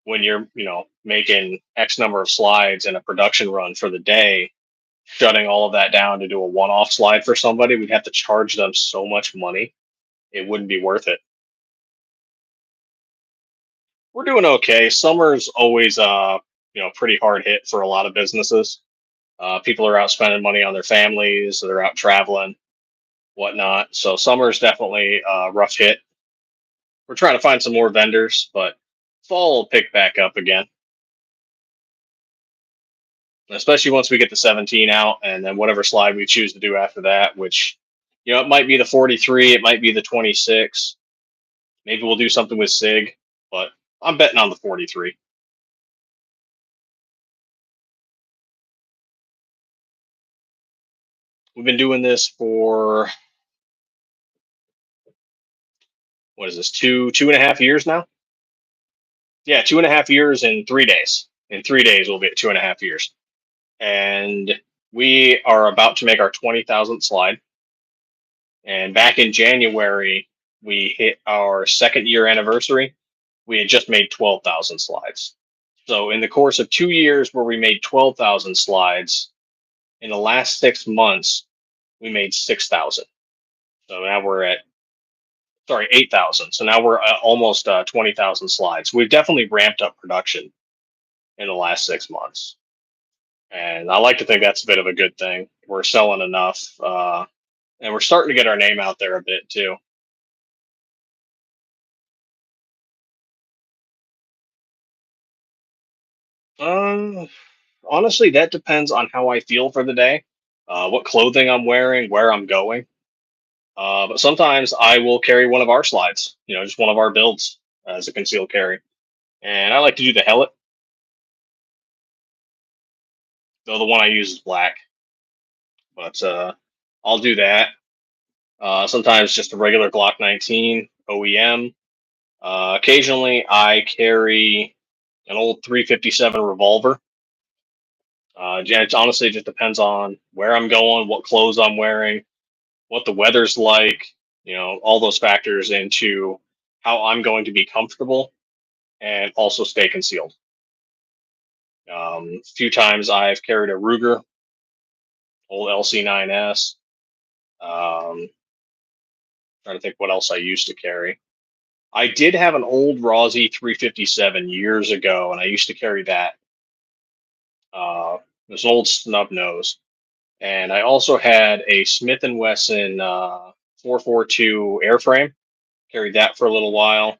when you're, making X number of slides in a production run for the day, shutting all of that down to do a one-off slide for somebody, we'd have to charge them so much money. It wouldn't be worth it. We're doing okay. Summer's always, pretty hard hit for a lot of businesses. People are out spending money on their families, they're out traveling, whatnot. So summer's definitely a rough hit. We're trying to find some more vendors, but fall will pick back up again, especially once we get the 17 out, and then whatever slide we choose to do after that, which, it might be the 43, it might be the 26. Maybe we'll do something with SIG, but I'm betting on the 43. We've been doing this for, what is this, two and a half years now? Yeah, 2.5 years in 3 days. In 3 days, we'll be at 2.5 years. And we are about to make our 20,000th slide. And back in January, we hit our second year anniversary. We had just made 12,000 slides. So, in the course of 2 years where we made 12,000 slides, in the last 6 months, we made 6,000. So now we're at, sorry, 8,000. So now we're at almost 20,000 slides. We've definitely ramped up production in the last 6 months. And I like to think that's a bit of a good thing. We're selling enough, and we're starting to get our name out there a bit too. Um, Honestly, that depends on how I feel for the day, what clothing I'm wearing, where I'm going. But sometimes I will carry one of our slides, just one of our builds as a concealed carry. And I like to do the helmet, though the one I use is black. But I'll do that. Sometimes just a regular Glock 19 OEM. Occasionally, I carry an old 357 revolver. It honestly just depends on where I'm going, what clothes I'm wearing, what the weather's like. All those factors into how I'm going to be comfortable and also stay concealed. A few times I've carried a Ruger, old LC9S. Trying to think what else I used to carry. I did have an old Rossi 357 years ago, and I used to carry that. It was an old snub nose, and I also had a Smith and Wesson 442 airframe. Carried that for a little while.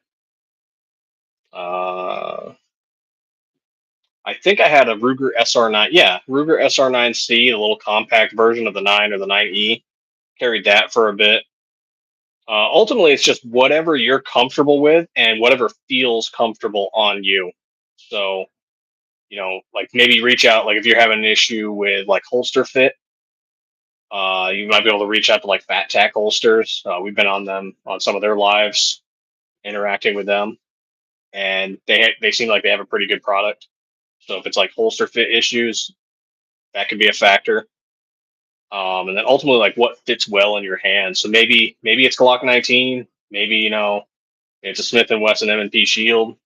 Uh, I think I had a Ruger SR9. Yeah, Ruger SR9C, the little compact version of the 9 or the 9E. Carried that for a bit. Ultimately, it's just whatever you're comfortable with and whatever feels comfortable on you. So, like maybe reach out, like if you're having an issue with like holster fit, you might be able to reach out to like Fat Tack holsters. We've been on them on some of their lives, interacting with them, and they seem like they have a pretty good product. So if it's like holster fit issues, that could be a factor. And then ultimately, like what fits well in your hand. So maybe it's Glock 19. Maybe it's a Smith and Wesson M&P Shield.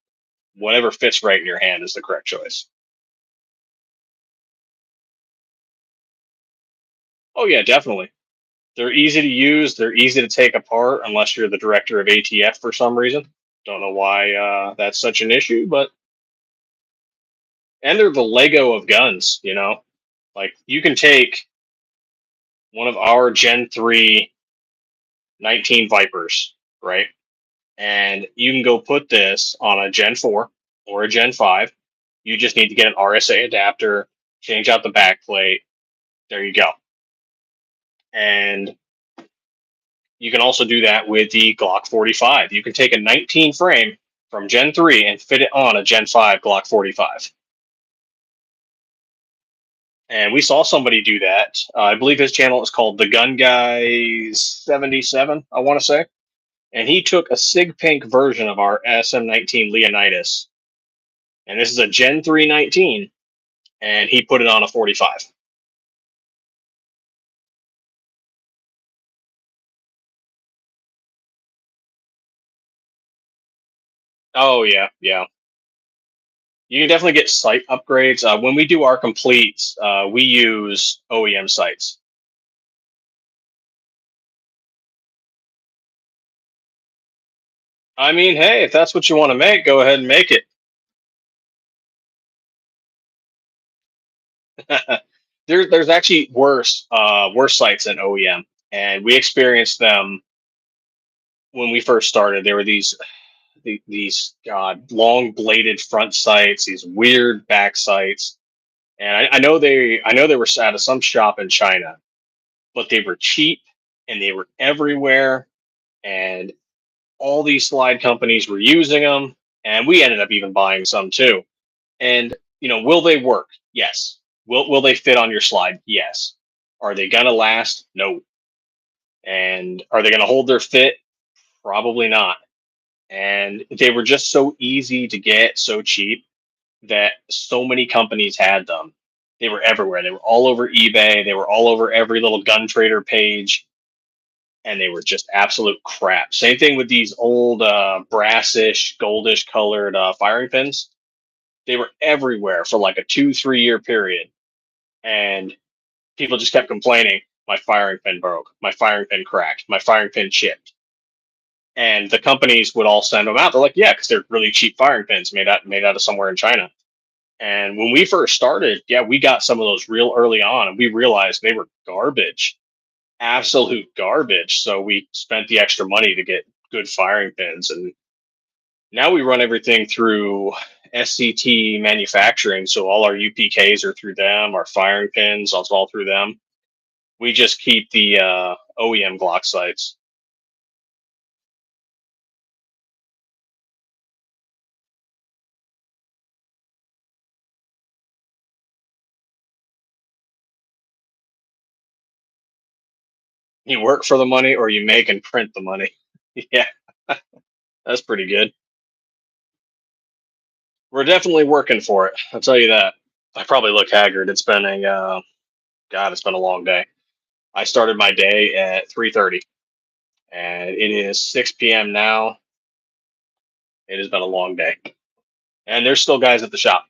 Whatever fits right in your hand is the correct choice. Oh yeah, definitely. They're easy to use. They're easy to take apart, unless you're the director of ATF for some reason. Don't know why that's such an issue, but and they're the Lego of guns. Like you can take one of our Gen 3 19 Vipers, right? And you can go put this on a Gen 4 or a Gen 5. You just need to get an RSA adapter, change out the backplate. There you go. And you can also do that with the Glock 45. You can take a 19 frame from Gen 3 and fit it on a Gen 5 Glock 45. And we saw somebody do that. I believe his channel is called The Gun Guy 77, I want to say. And he took a Sig Pink version of our SM19 Leonidas. And this is a Gen 3 19. And he put it on a 45. Oh, yeah, yeah. You can definitely get sight upgrades. When we do our completes, we use OEM sights. I mean, hey, if that's what you want to make, go ahead and make it. There's actually worse sights than OEM, and we experienced them when we first started. There were these long bladed front sights, these weird back sights, and I know they were at some shop in China, but they were cheap and they were everywhere, and all these slide companies were using them, and we ended up even buying some too. And will they work? Yes. Will they fit on your slide? Yes. Are they gonna last? No. And are they gonna hold their fit? Probably not. And they were just so easy to get, so cheap that so many companies had them. They were everywhere. They were all over eBay. They were all over every little gun trader page, and they were just absolute crap. Same thing with these old brassish, goldish colored firing pins. They were everywhere for like a 2, 3 year period, and people just kept complaining. my firing pin broke, my firing pin cracked, my firing pin chipped. And the companies would all send them out. They're like, yeah, because they're really cheap firing pins made out of somewhere in China. And when we first started, yeah, we got some of those real early on, and we realized they were garbage, absolute garbage. So we spent the extra money to get good firing pins, and now we run everything through SCT manufacturing. So all our UPKs are through them, our firing pins, it's all through them. We just keep the OEM Glock sites. You work for the money, or you make and print the money. Yeah, that's pretty good. We're definitely working for it. I'll tell you that. I probably look haggard. It's been a God. It's been a long day. I started my day at 3:30, and it is 6 p.m. now. It has been a long day, and there's still guys at the shop.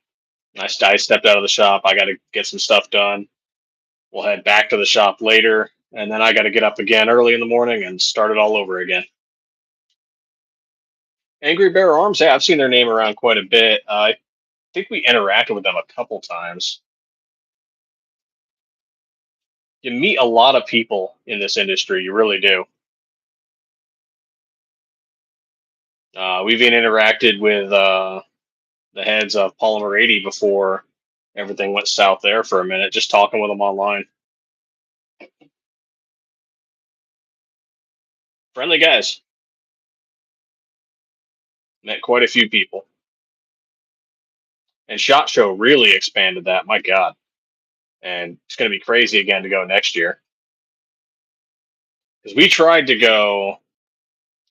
I stepped out of the shop. I got to get some stuff done. We'll head back to the shop later, and then I got to get up again early in the morning and start it all over again. Angry Bear Arms. Yeah, I've seen their name around quite a bit. I think we interacted with them a couple times. You meet a lot of people in this industry. You really do. We've even interacted with the heads of Polymer 80 before everything went south there for a minute, just talking with them online. Friendly guys. Met quite a few people. And SHOT Show really expanded that. My God. And it's going to be crazy again to go next year. Because we tried to go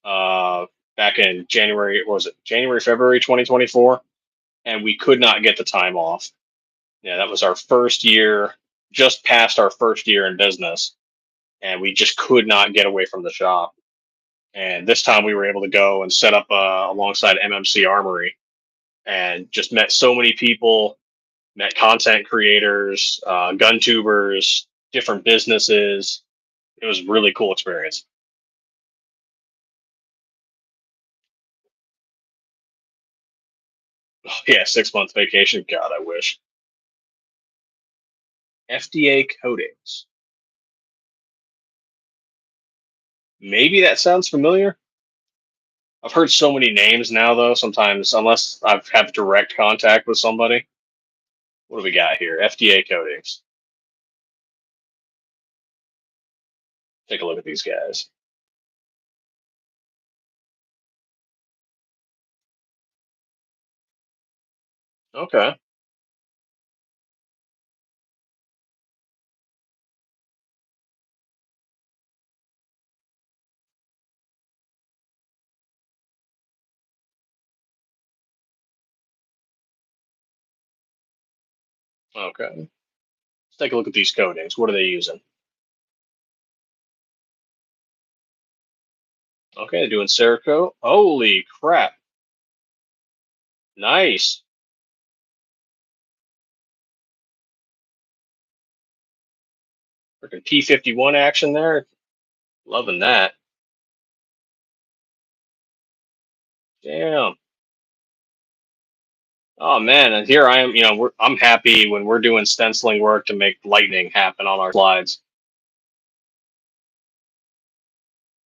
back in January, what was it? January, February 2024. And we could not get the time off. Yeah, that was our first year, just past our first year in business. And we just could not get away from the shop. And this time we were able to go and set up alongside MMC Armory, and just met so many people, met content creators, gun tubers, different businesses. It was a really cool experience. Oh, yeah, 6 months vacation. God, I wish. FDA coatings. Maybe that sounds familiar. I've heard so many names now, though. Sometimes, unless I've have direct contact with somebody. What do we got here? FDA coatings. Take a look at these guys. Okay. Okay. Let's take a look at these coatings. What are they using? Okay, they're doing Cerakote. Holy crap. Nice. Freaking P51 action there. Loving that. Damn. Oh man, and here I am. I'm happy when we're doing stenciling work to make lightning happen on our slides.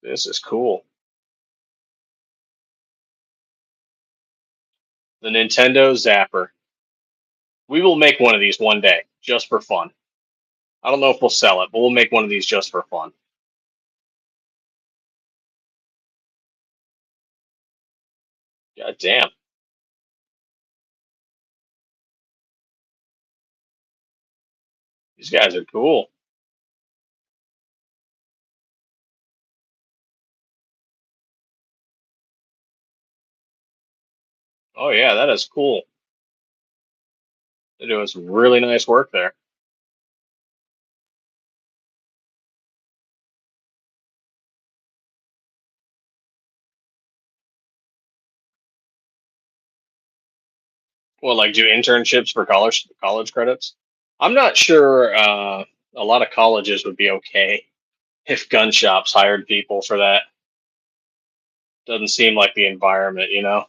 This is cool. The Nintendo Zapper. We will make one of these one day, just for fun. I don't know if we'll sell it, but we'll make one of these just for fun. God damn. These guys are cool. Oh yeah, that is cool. They're doing some really nice work there. Well, like do internships for college credits. I'm not sure. a lot of colleges would be okay if gun shops hired people for that. Doesn't seem like the environment, you know?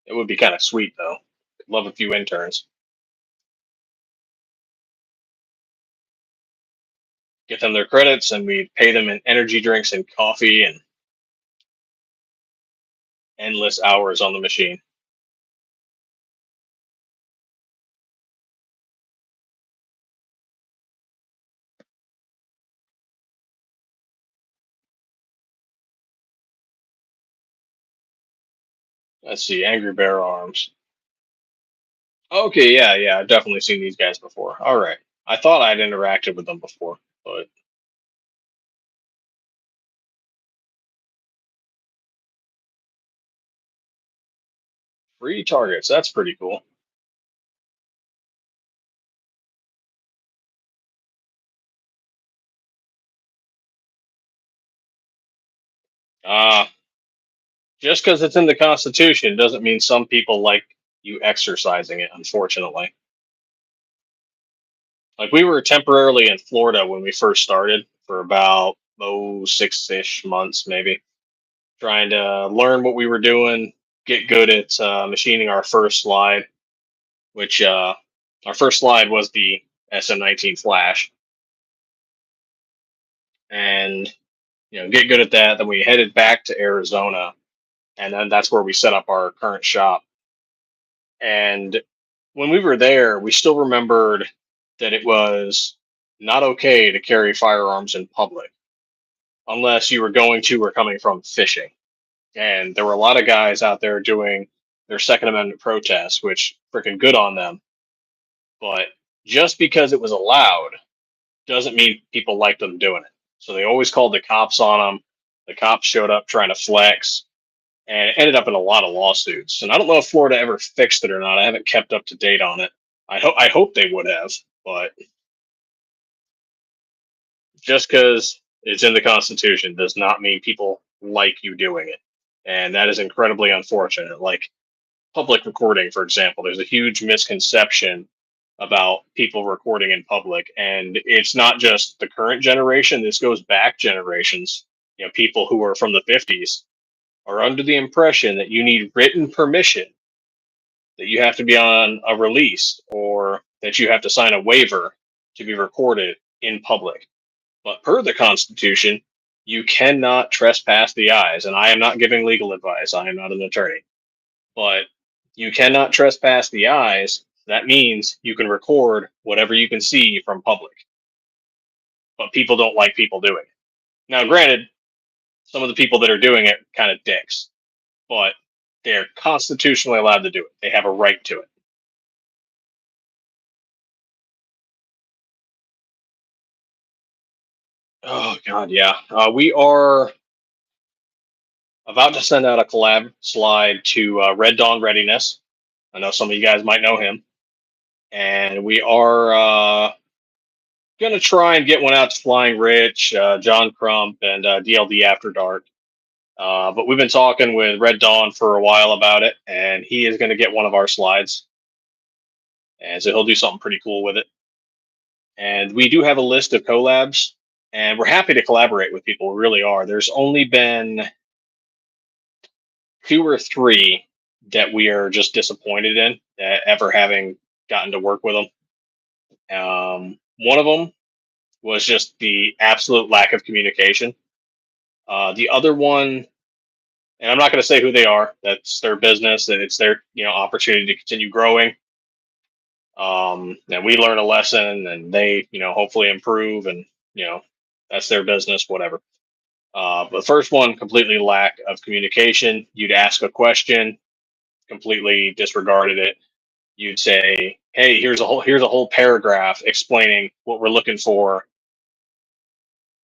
It would be kind of sweet though. Love a few interns. Get them their credits and we pay them in energy drinks and coffee and endless hours on the machine. Let's see, Angry Bear Arms. Okay, yeah, yeah, I've definitely seen these guys before. All right. I thought I'd interacted with them before, but free targets, that's pretty cool. Uh, just because it's in the Constitution doesn't mean some people like you exercising it, unfortunately. Like we were temporarily in Florida when we first started for about 6-ish months maybe, trying to learn what we were doing, get good at machining our first slide, which our first slide was the SM19 Flash, and get good at that. Then we headed back to Arizona, and then that's where we set up our current shop. And when we were there, we still remembered that it was not okay to carry firearms in public unless you were going to or coming from fishing. And there were a lot of guys out there doing their Second Amendment protests, which freaking good on them. But just because it was allowed doesn't mean people liked them doing it. So they always called the cops on them. The cops showed up trying to flex, and it ended up in a lot of lawsuits. And I don't know if Florida ever fixed it or not. I haven't kept up to date on it. I hope they would have, but just because it's in the Constitution does not mean people like you doing it, and that is incredibly unfortunate. Like public recording, for example, there's a huge misconception about people recording in public, and it's not just the current generation. This goes back generations. People who are from the 50s are under the impression that you need written permission, that you have to be on a release, or that you have to sign a waiver to be recorded in public. But per the Constitution, you cannot trespass the eyes. And I am not giving legal advice, I am not an attorney. But you cannot trespass the eyes. That means you can record whatever you can see from public. But people don't like people doing it. Now, granted, some of the people that are doing it kind of dicks, but they're constitutionally allowed to do it. They have a right to it. Oh God, yeah. We are about to send out a collab slide to Red Dawn Readiness. I know some of you guys might know him, and we are going to try and get one out to Flying Rich, John Crump, and DLD After Dark. But we've been talking with Red Dawn for a while about it, and he is going to get one of our slides, and so he'll do something pretty cool with it. And we do have a list of collabs, and we're happy to collaborate with people. We really are. There's only been two or three that we are just disappointed in ever having gotten to work with them. One of them was just the absolute lack of communication. The other one, and I'm not going to say who they are. That's their business, and it's their opportunity to continue growing. And we learn a lesson, and they hopefully improve, and that's their business, whatever. But the first one, completely lack of communication. You'd ask a question, completely disregarded it. You'd say, "Hey, here's a whole paragraph explaining what we're looking for."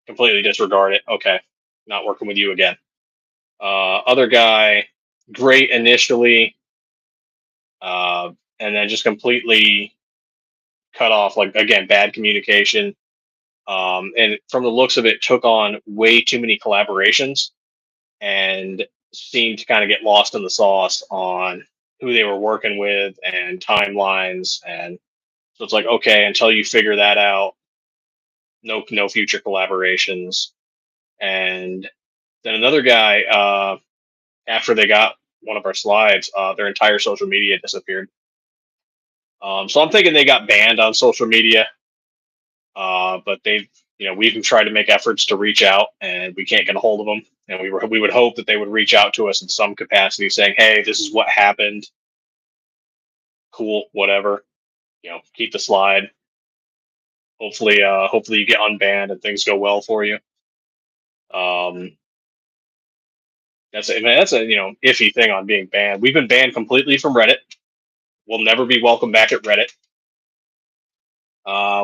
Completely disregard it. Okay, not working with you again. Other guy, great initially, and then just completely cut off. Like again, bad communication. And from the looks of it, took on way too many collaborations and seemed to kind of get lost in the sauce on who they were working with and timelines, and so it's like, okay, until you figure that out, no future collaborations. And then another guy, after they got one of our slides, their entire social media disappeared. So I'm thinking they got banned on social media, but they've, we even tried to make efforts to reach out, and we can't get a hold of them. And we would hope that they would reach out to us in some capacity, saying, "Hey, this is what happened. Cool, whatever. Keep the slide. Hopefully you get unbanned and things go well for you." Um, that's a iffy thing on being banned. We've been banned completely from Reddit. We'll never be welcome back at Reddit.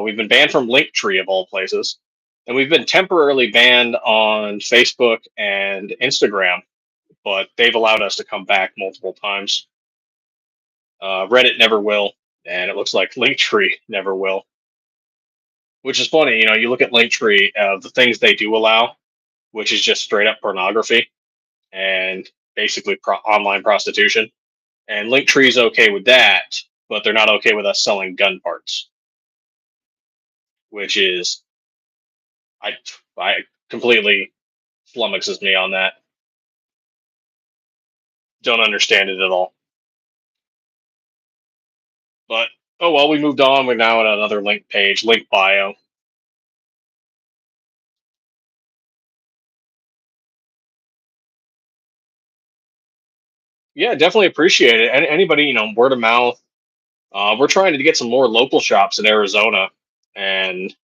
We've been banned from Linktree of all places, and we've been temporarily banned on Facebook and Instagram, but they've allowed us to come back multiple times. Reddit never will, and it looks like Linktree never will. Which is funny, you look at Linktree, the things they do allow, which is just straight up pornography and basically online prostitution. And Linktree is okay with that, but they're not okay with us selling gun parts, which is I I completely flummoxes me on that. Don't understand it at all. But oh well, we moved on. We're now at another link page, link bio. Yeah, definitely appreciate it. And anybody, word of mouth. We're trying to get some more local shops in Arizona, and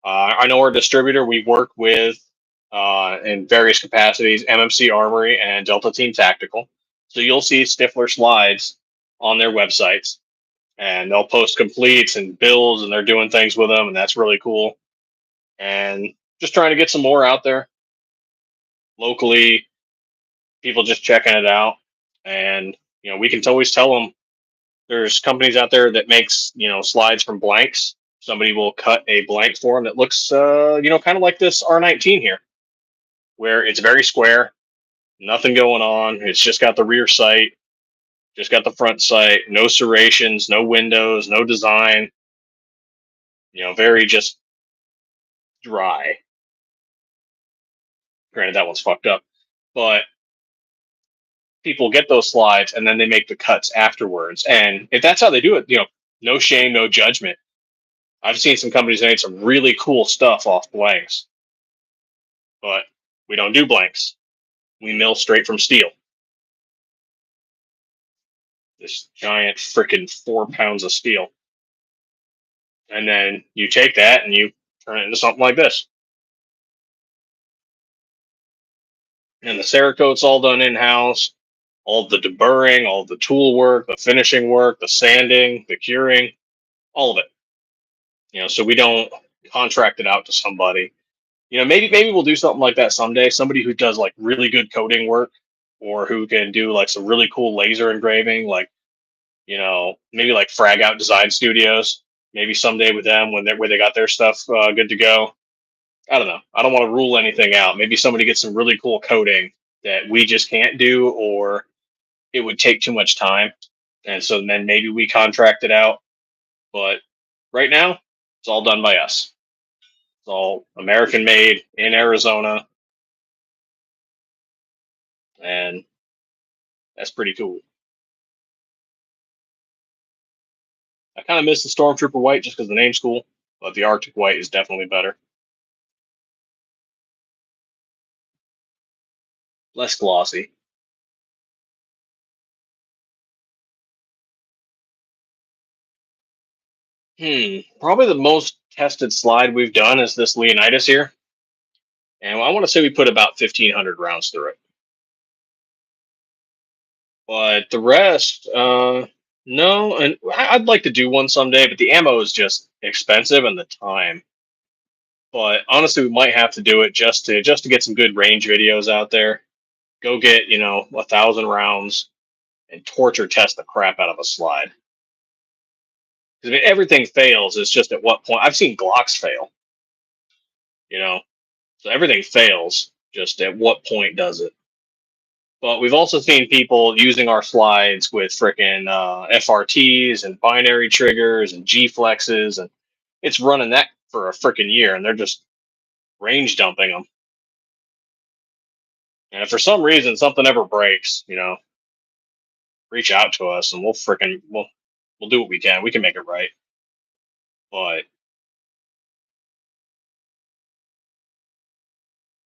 I know our distributor. We work with in various capacities, MMC Armory and Delta Team Tactical. So you'll see Stiffler slides on their websites, and they'll post completes and builds, and they're doing things with them, and that's really cool. And just trying to get some more out there locally, people just checking it out. And we can always tell them there's companies out there that makes slides from blanks. Somebody will cut a blank for them that looks kind of like this R19 here, where it's very square, nothing going on. It's just got the rear sight, just got the front sight, no serrations, no windows, no design. Very just dry. Granted, that one's fucked up, but people get those slides and then they make the cuts afterwards. And if that's how they do it, no shame, no judgment. I've seen some companies that made some really cool stuff off blanks, but we don't do blanks. We mill straight from steel. This giant freaking 4 pounds of steel. And then you take that and you turn it into something like this. And the Cerakote's all done in house. All the deburring, all the tool work, the finishing work, the sanding, the curing, all of it. So we don't contract it out to somebody. Maybe we'll do something like that someday. Somebody who does like really good coating work, or who can do like some really cool laser engraving, like maybe like Frag Out Design Studios. Maybe someday with them when where they got their stuff good to go. I don't know. I don't want to rule anything out. Maybe somebody gets some really cool coding that we just can't do, or it would take too much time, and so then maybe we contract it out. But right now, it's all done by us. It's all American made in Arizona, and that's pretty cool. I kind of miss the Stormtrooper white just because the name's cool, but the Arctic white is definitely better. Less glossy. Probably the most tested slide we've done is this Leonidas here. And I want to say we put about 1,500 rounds through it. But the rest, no. And I'd like to do one someday, but the ammo is just expensive and the time. But honestly, we might have to do it just to get some good range videos out there. Go get 1,000 rounds and torture test the crap out of a slide. 'Cause, I mean, everything fails. It's just at what point. I've seen Glocks fail. You know, so everything fails. Just at what point does it? But we've also seen people using our slides with frickin' FRTs and binary triggers and G flexes, and it's running that for a frickin' year, and they're just range dumping them. And if for some reason something ever breaks, reach out to us, and we'll do what we can. We can make it right. But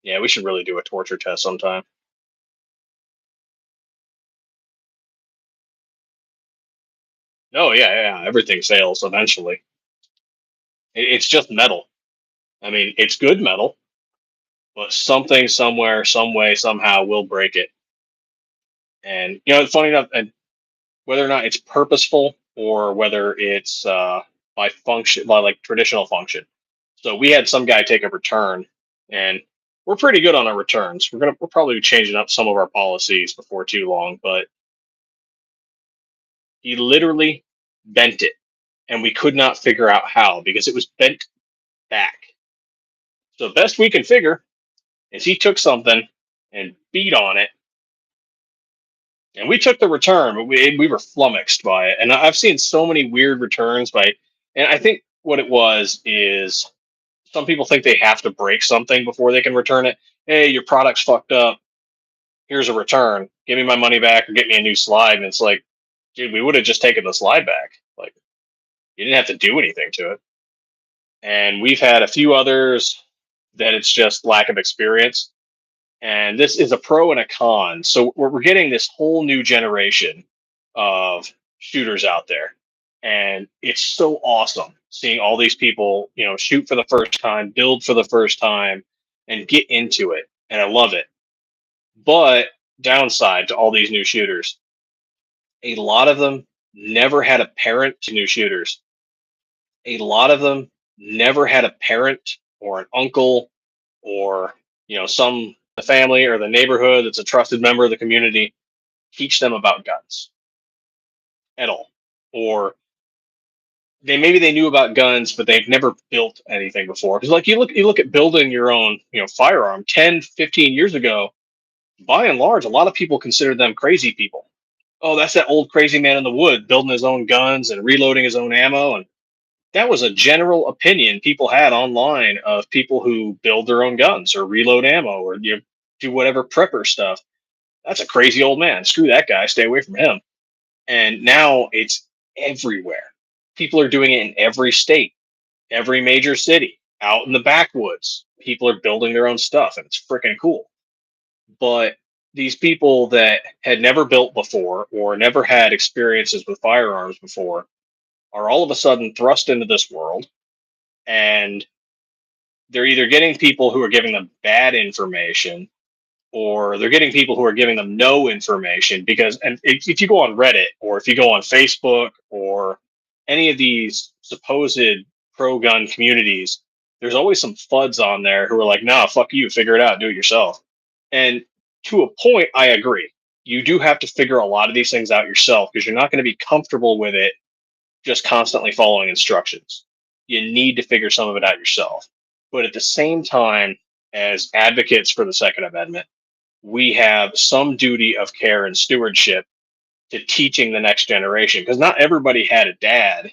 yeah, we should really do a torture test sometime. Oh yeah, everything fails eventually. It's just metal. I mean, it's good metal, but something, somewhere, some way, somehow will break it. And funny enough, and whether or not it's purposeful or whether it's by function, by like traditional function. So we had some guy take a return, and we're pretty good on our returns. We're probably changing up some of our policies before too long, but he literally bent it, and we could not figure out how because it was bent back. So the best we can figure is he took something and beat on it, and we took the return, but we were flummoxed by it. And I've seen so many weird returns and I think what it was is some people think they have to break something before they can return it. Hey, your product's fucked up. Here's a return. Give me my money back or get me a new slide. And it's like, dude, we would have just taken the slide back. Like, you didn't have to do anything to it. And we've had a few others that it's just lack of experience. And this is a pro and a con. So we're getting this whole new generation of shooters out there, and it's so awesome seeing all these people, shoot for the first time, build for the first time, and get into it. And I love it. But downside to all these new shooters, a lot of them never had a parent to new shooters. A lot of them never had a parent or an uncle or some the family or the neighborhood that's a trusted member of the community teach them about guns at all, or maybe they knew about guns but they've never built anything before. Because like you look at building your own firearm 10, 15 years ago, by and large a lot of people considered them crazy people. Oh, that's that old crazy man in the wood building his own guns and reloading his own ammo. And that was a general opinion people had online of people who build their own guns or reload ammo or do whatever prepper stuff. That's a crazy old man. Screw that guy. Stay away from him. And now it's everywhere. People are doing it in every state, every major city, out in the backwoods. People are building their own stuff, and it's freaking cool. But these people that had never built before or never had experiences with firearms before are all of a sudden thrust into this world, and they're either getting people who are giving them bad information or they're getting people who are giving them no information. Because and if you go on Reddit or if you go on Facebook or any of these supposed pro gun communities, there's always some fuds on there who are like, nah, fuck you, figure it out, do it yourself. And to a point, I agree. You do have to figure a lot of these things out yourself because you're not going to be comfortable with it just constantly following instructions. You need to figure some of it out yourself. But at the same time, as advocates for the Second Amendment, we have some duty of care and stewardship to teaching the next generation, because not everybody had a dad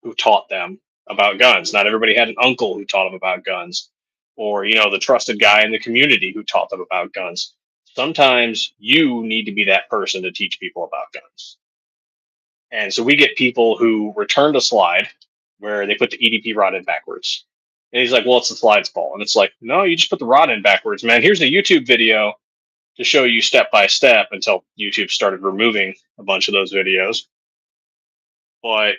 who taught them about guns. Not everybody had an uncle who taught them about guns, or the trusted guy in the community who taught them about guns. Sometimes you need to be that person to teach people about guns. And so we get people who returned a slide where they put the EDP rod in backwards. And he's like, well, it's the slide's fault. And it's like, no, you just put the rod in backwards, man. Here's a YouTube video to show you step by step, until YouTube started removing a bunch of those videos. But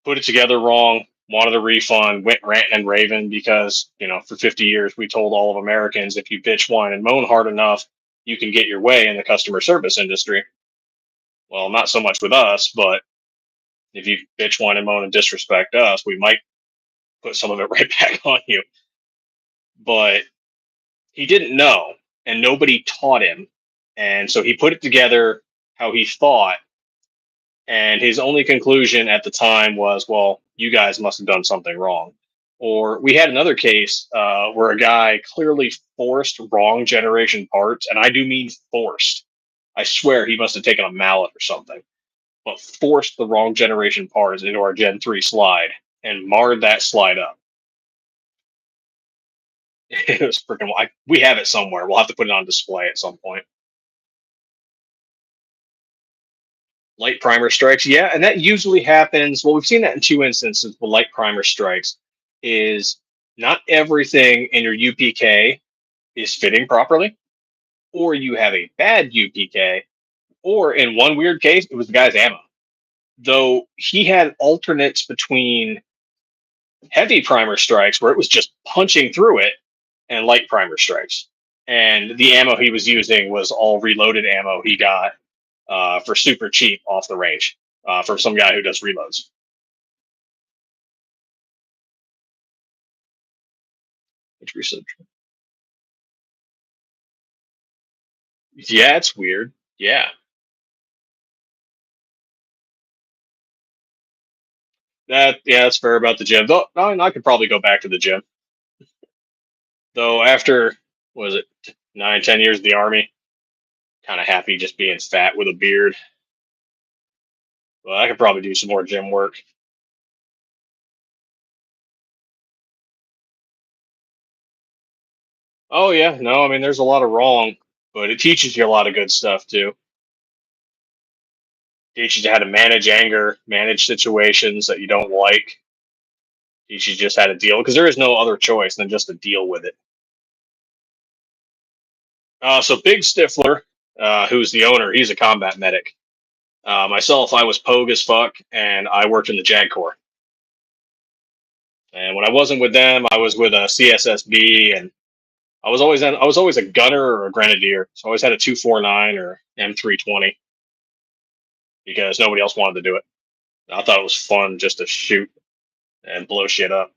put it together wrong, wanted a refund, went ranting and raving because, for 50 years we told all of Americans if you bitch, whine, and moan hard enough, you can get your way in the customer service industry. Well, not so much with us, but if you bitch, whine, and moan and disrespect us, we might put some of it right back on you. But he didn't know, and nobody taught him. And so he put it together how he thought. And his only conclusion at the time was, well, you guys must have done something wrong. Or we had another case where a guy clearly forced wrong generation parts, and I do mean forced. I swear he must have taken a mallet or something, but forced the wrong generation parts into our Gen 3 slide and marred that slide up. It was freaking. We have it somewhere. We'll have to put it on display at some point. Light primer strikes, yeah, and that usually happens. Well, we've seen that in two instances with light primer strikes. Is not everything in your UPK is fitting properly, or you have a bad UPK, or in one weird case, it was the guy's ammo. Though he had alternates between heavy primer strikes where it was just punching through it and light primer strikes. And the ammo he was using was all reloaded ammo he got for super cheap off the range from some guy who does reloads. Which research? Yeah, it's weird. Yeah, that's fair about the gym. Though I could probably go back to the gym. Though after was it 9, 10 years of the army, kind of happy just being fat with a beard. Well, I could probably do some more gym work. Oh yeah, no, I mean there's a lot of wrong, but it teaches you a lot of good stuff too. Teaches you how to manage anger, manage situations that you don't like. Teaches you just how to deal because there is no other choice than just to deal with it. So Big Stiffler, who's the owner, he's a combat medic. Myself, I was Pogue as fuck, and I worked in the JAG Corps. And when I wasn't with them, I was with a CSSB, and I was always a gunner or a grenadier. So I always had a 249 or M320 because nobody else wanted to do it. I thought it was fun just to shoot and blow shit up.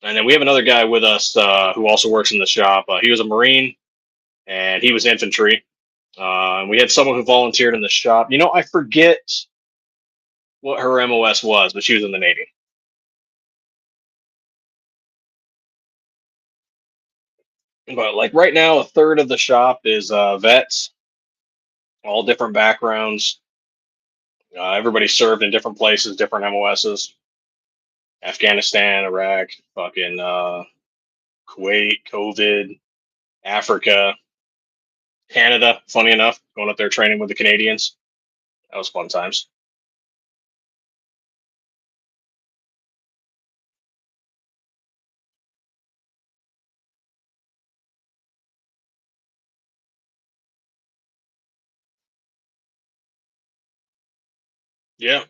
And then we have another guy with us who also works in the shop. He was a Marine and he was infantry. And we had someone who volunteered in the shop. You know, I forget what her MOS was, but she was in the Navy. But like right now, a third of the shop is vets, all different backgrounds. Everybody served in different places, different MOSs. Afghanistan, Iraq, fucking Kuwait, COVID, Africa, Canada. Funny enough, going up there training with the Canadians. That was fun times. Yeah.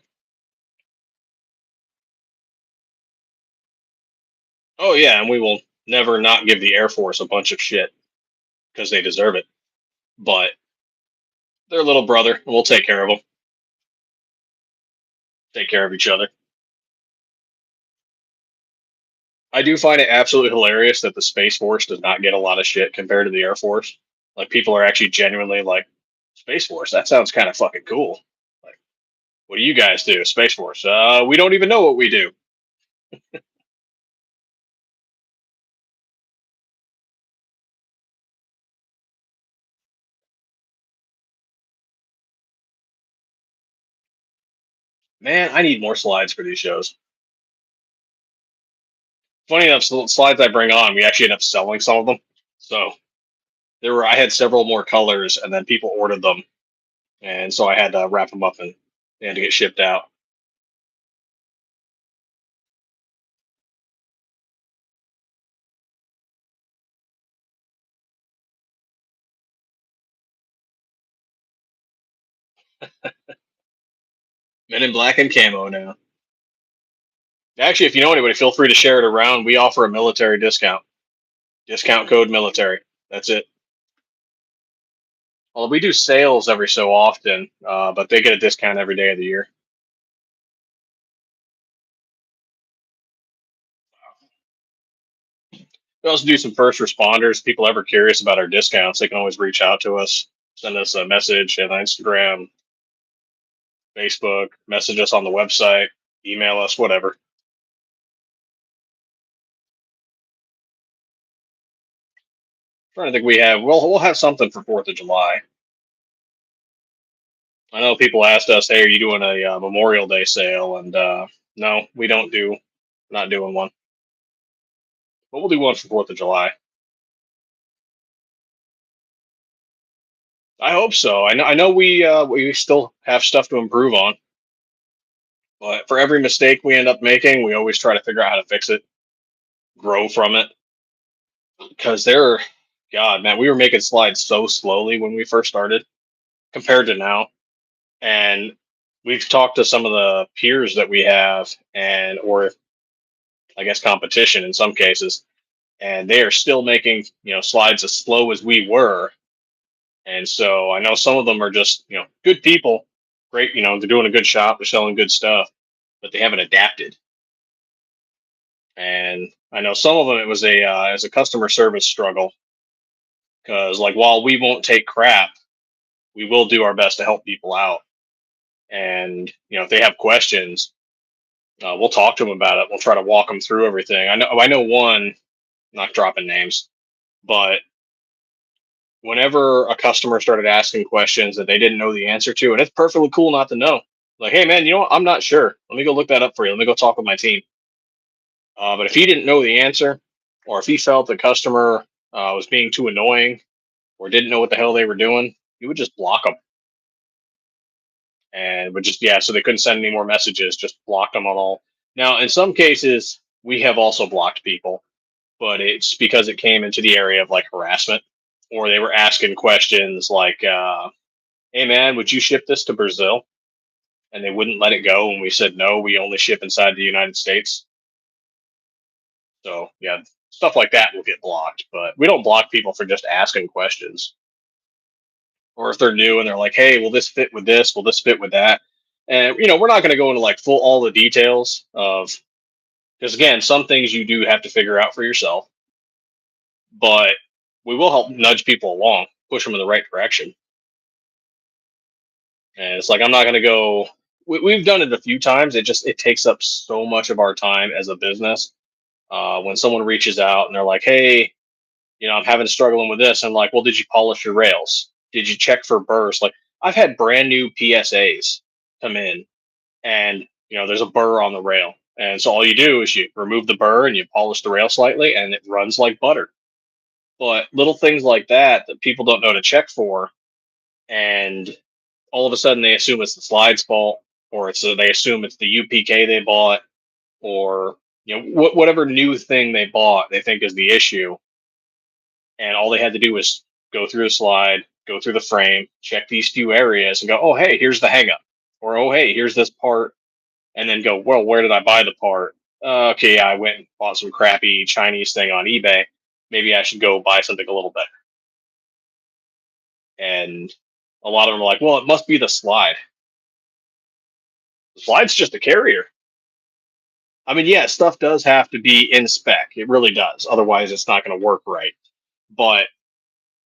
Oh yeah, and we will never not give the Air Force a bunch of shit because they deserve it. But their little brother, and we'll take care of them. Take care of each other. I do find it absolutely hilarious that the Space Force does not get a lot of shit compared to the Air Force. Like people are actually genuinely like, Space Force, that sounds kind of fucking cool. Like, what do you guys do? Space Force. We don't even know what we do. Man, I need more slides for these shows. Funny enough, slides I bring on, we actually end up selling some of them. So I had several more colors, and then people ordered them, and so I had to wrap them up and they had to get shipped out. Men in Black and camo now. Actually, if you know anybody, feel free to share it around. We offer a military discount. Discount code military. That's it. Well, we do sales every so often, but they get a discount every day of the year. We also do some first responders. People ever curious about our discounts, they can always reach out to us, send us a message on Instagram, Facebook, message us on the website, email us, whatever. trying to think, we have we'll have something for 4th of July. I know people asked us, "Hey, are you doing a Memorial Day sale?" And no, we don't do, not doing one, but we'll do one for 4th of July. I hope so. I know we still have stuff to improve on, but for every mistake we end up making, we always try to figure out how to fix it, grow from it, because they're, God, man, we were making slides so slowly when we first started compared to now. And we've talked to some of the peers that we have, and or I guess competition in some cases, and they are still making slides as slow as we were. And so I know some of them are just good people, great, they're doing a good shop, they're selling good stuff, but they haven't adapted. And I know some of them, it was a as a customer service struggle, because like, while we won't take crap, we will do our best to help people out. And if they have questions, we'll talk to them about it. We'll try to walk them through everything. I know one, not dropping names, but whenever a customer started asking questions that they didn't know the answer to, and it's perfectly cool not to know. Like, hey man, I'm not sure. Let me go look that up for you. Let me go talk with my team. But if he didn't know the answer, or if he felt the customer was being too annoying, or didn't know what the hell they were doing, he would just block them, and would just, yeah. So they couldn't send any more messages. Just blocked them on all. Now, in some cases, we have also blocked people, but it's because it came into the area of like harassment, or they were asking questions like, "Hey man, would you ship this to Brazil?" And they wouldn't let it go, and we said no, we only ship inside the United States. So yeah, stuff like that will get blocked, but we don't block people for just asking questions. Or if they're new and they're like, "Hey, will this fit with this? Will this fit with that?" And we're not going to go into like full all the details of, because again, some things you do have to figure out for yourself, but we will help nudge people along, push them in the right direction. And it's like, I'm not going to go. We've done it a few times. It takes up so much of our time as a business. When someone reaches out and they're like, "Hey, I'm having struggling with this," and like, "Well, did you polish your rails? Did you check for burrs?" Like, I've had brand new PSAs come in, and there's a burr on the rail, and so all you do is you remove the burr and you polish the rail slightly, and it runs like butter. But little things like that people don't know to check for, and all of a sudden they assume it's the slide's fault, or they assume it's the UPK they bought, or whatever new thing they bought they think is the issue. And all they had to do was go through the slide, go through the frame, check these few areas, and go, "Oh hey, here's the hangup," or "Oh hey, here's this part," and then go, "Well, where did I buy the part?" Okay, yeah, I went and bought some crappy Chinese thing on eBay. Maybe I should go buy something a little better. And a lot of them are like, "Well, it must be the slide." The slide's just a carrier. I mean, yeah, stuff does have to be in spec. It really does. Otherwise, it's not going to work right. But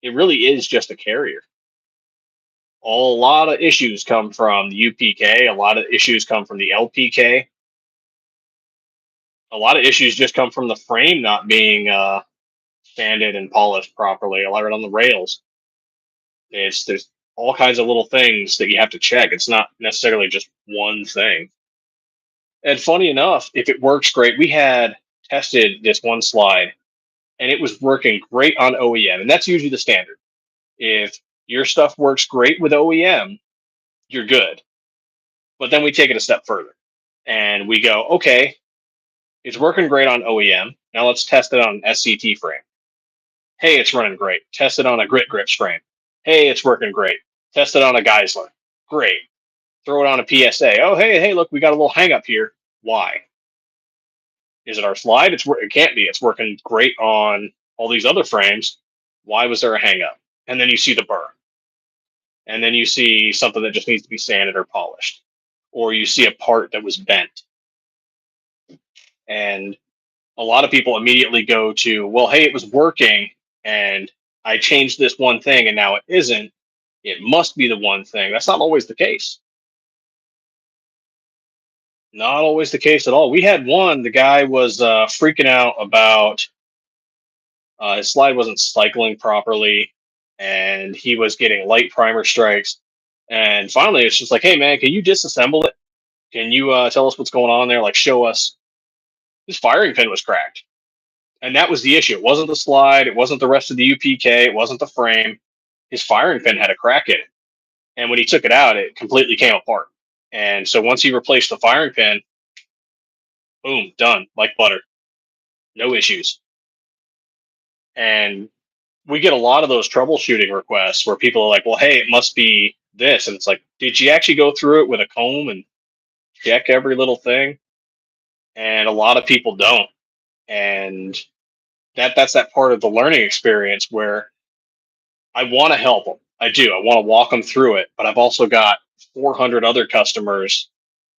it really is just a carrier. A lot of issues come from the UPK. A lot of issues come from the LPK. A lot of issues just come from the frame not being sanded and polished properly. A lot on the rails. There's all kinds of little things that you have to check. It's not necessarily just one thing. And funny enough, if it works great, we had tested this one slide and it was working great on OEM, and that's usually the standard. If your stuff works great with OEM, you're good. But then we take it a step further and we go, okay, it's working great on OEM. Now let's test it on an SCT frame. Hey, it's running great. Test it on a grit grips frame. Hey, it's working great. Test it on a Geisler. Great. Throw it on a PSA. Oh, hey, look, we got a little hang up here. Why? Is it our slide? It can't be. It's working great on all these other frames. Why was there a hang up? And then you see the burr. And then you see something that just needs to be sanded or polished. Or you see a part that was bent. And a lot of people immediately go to, well, hey, it was working and I changed this one thing and now it isn't. It must be the one thing. That's not always the case. Not always the case at all. We had one, the guy was freaking out about His slide wasn't cycling properly, and he was getting light primer strikes. And finally, it's just like, hey man, can you disassemble it? Can you tell us what's going on there? Like, show us. His firing pin was cracked, and that was the issue. It wasn't the slide. It wasn't the rest of the UPK. It wasn't the frame. His firing pin had a crack in it, and when he took it out, it completely came apart. And so once he replaced the firing pin, boom, done like butter, no issues. And we get a lot of those troubleshooting requests where people are like, well, hey, it must be this. And it's like, did you actually go through it with a comb and check every little thing? And a lot of people don't. And that's that part of the learning experience where I want to help them. I do. I want to walk them through it, but I've also got 400 other customers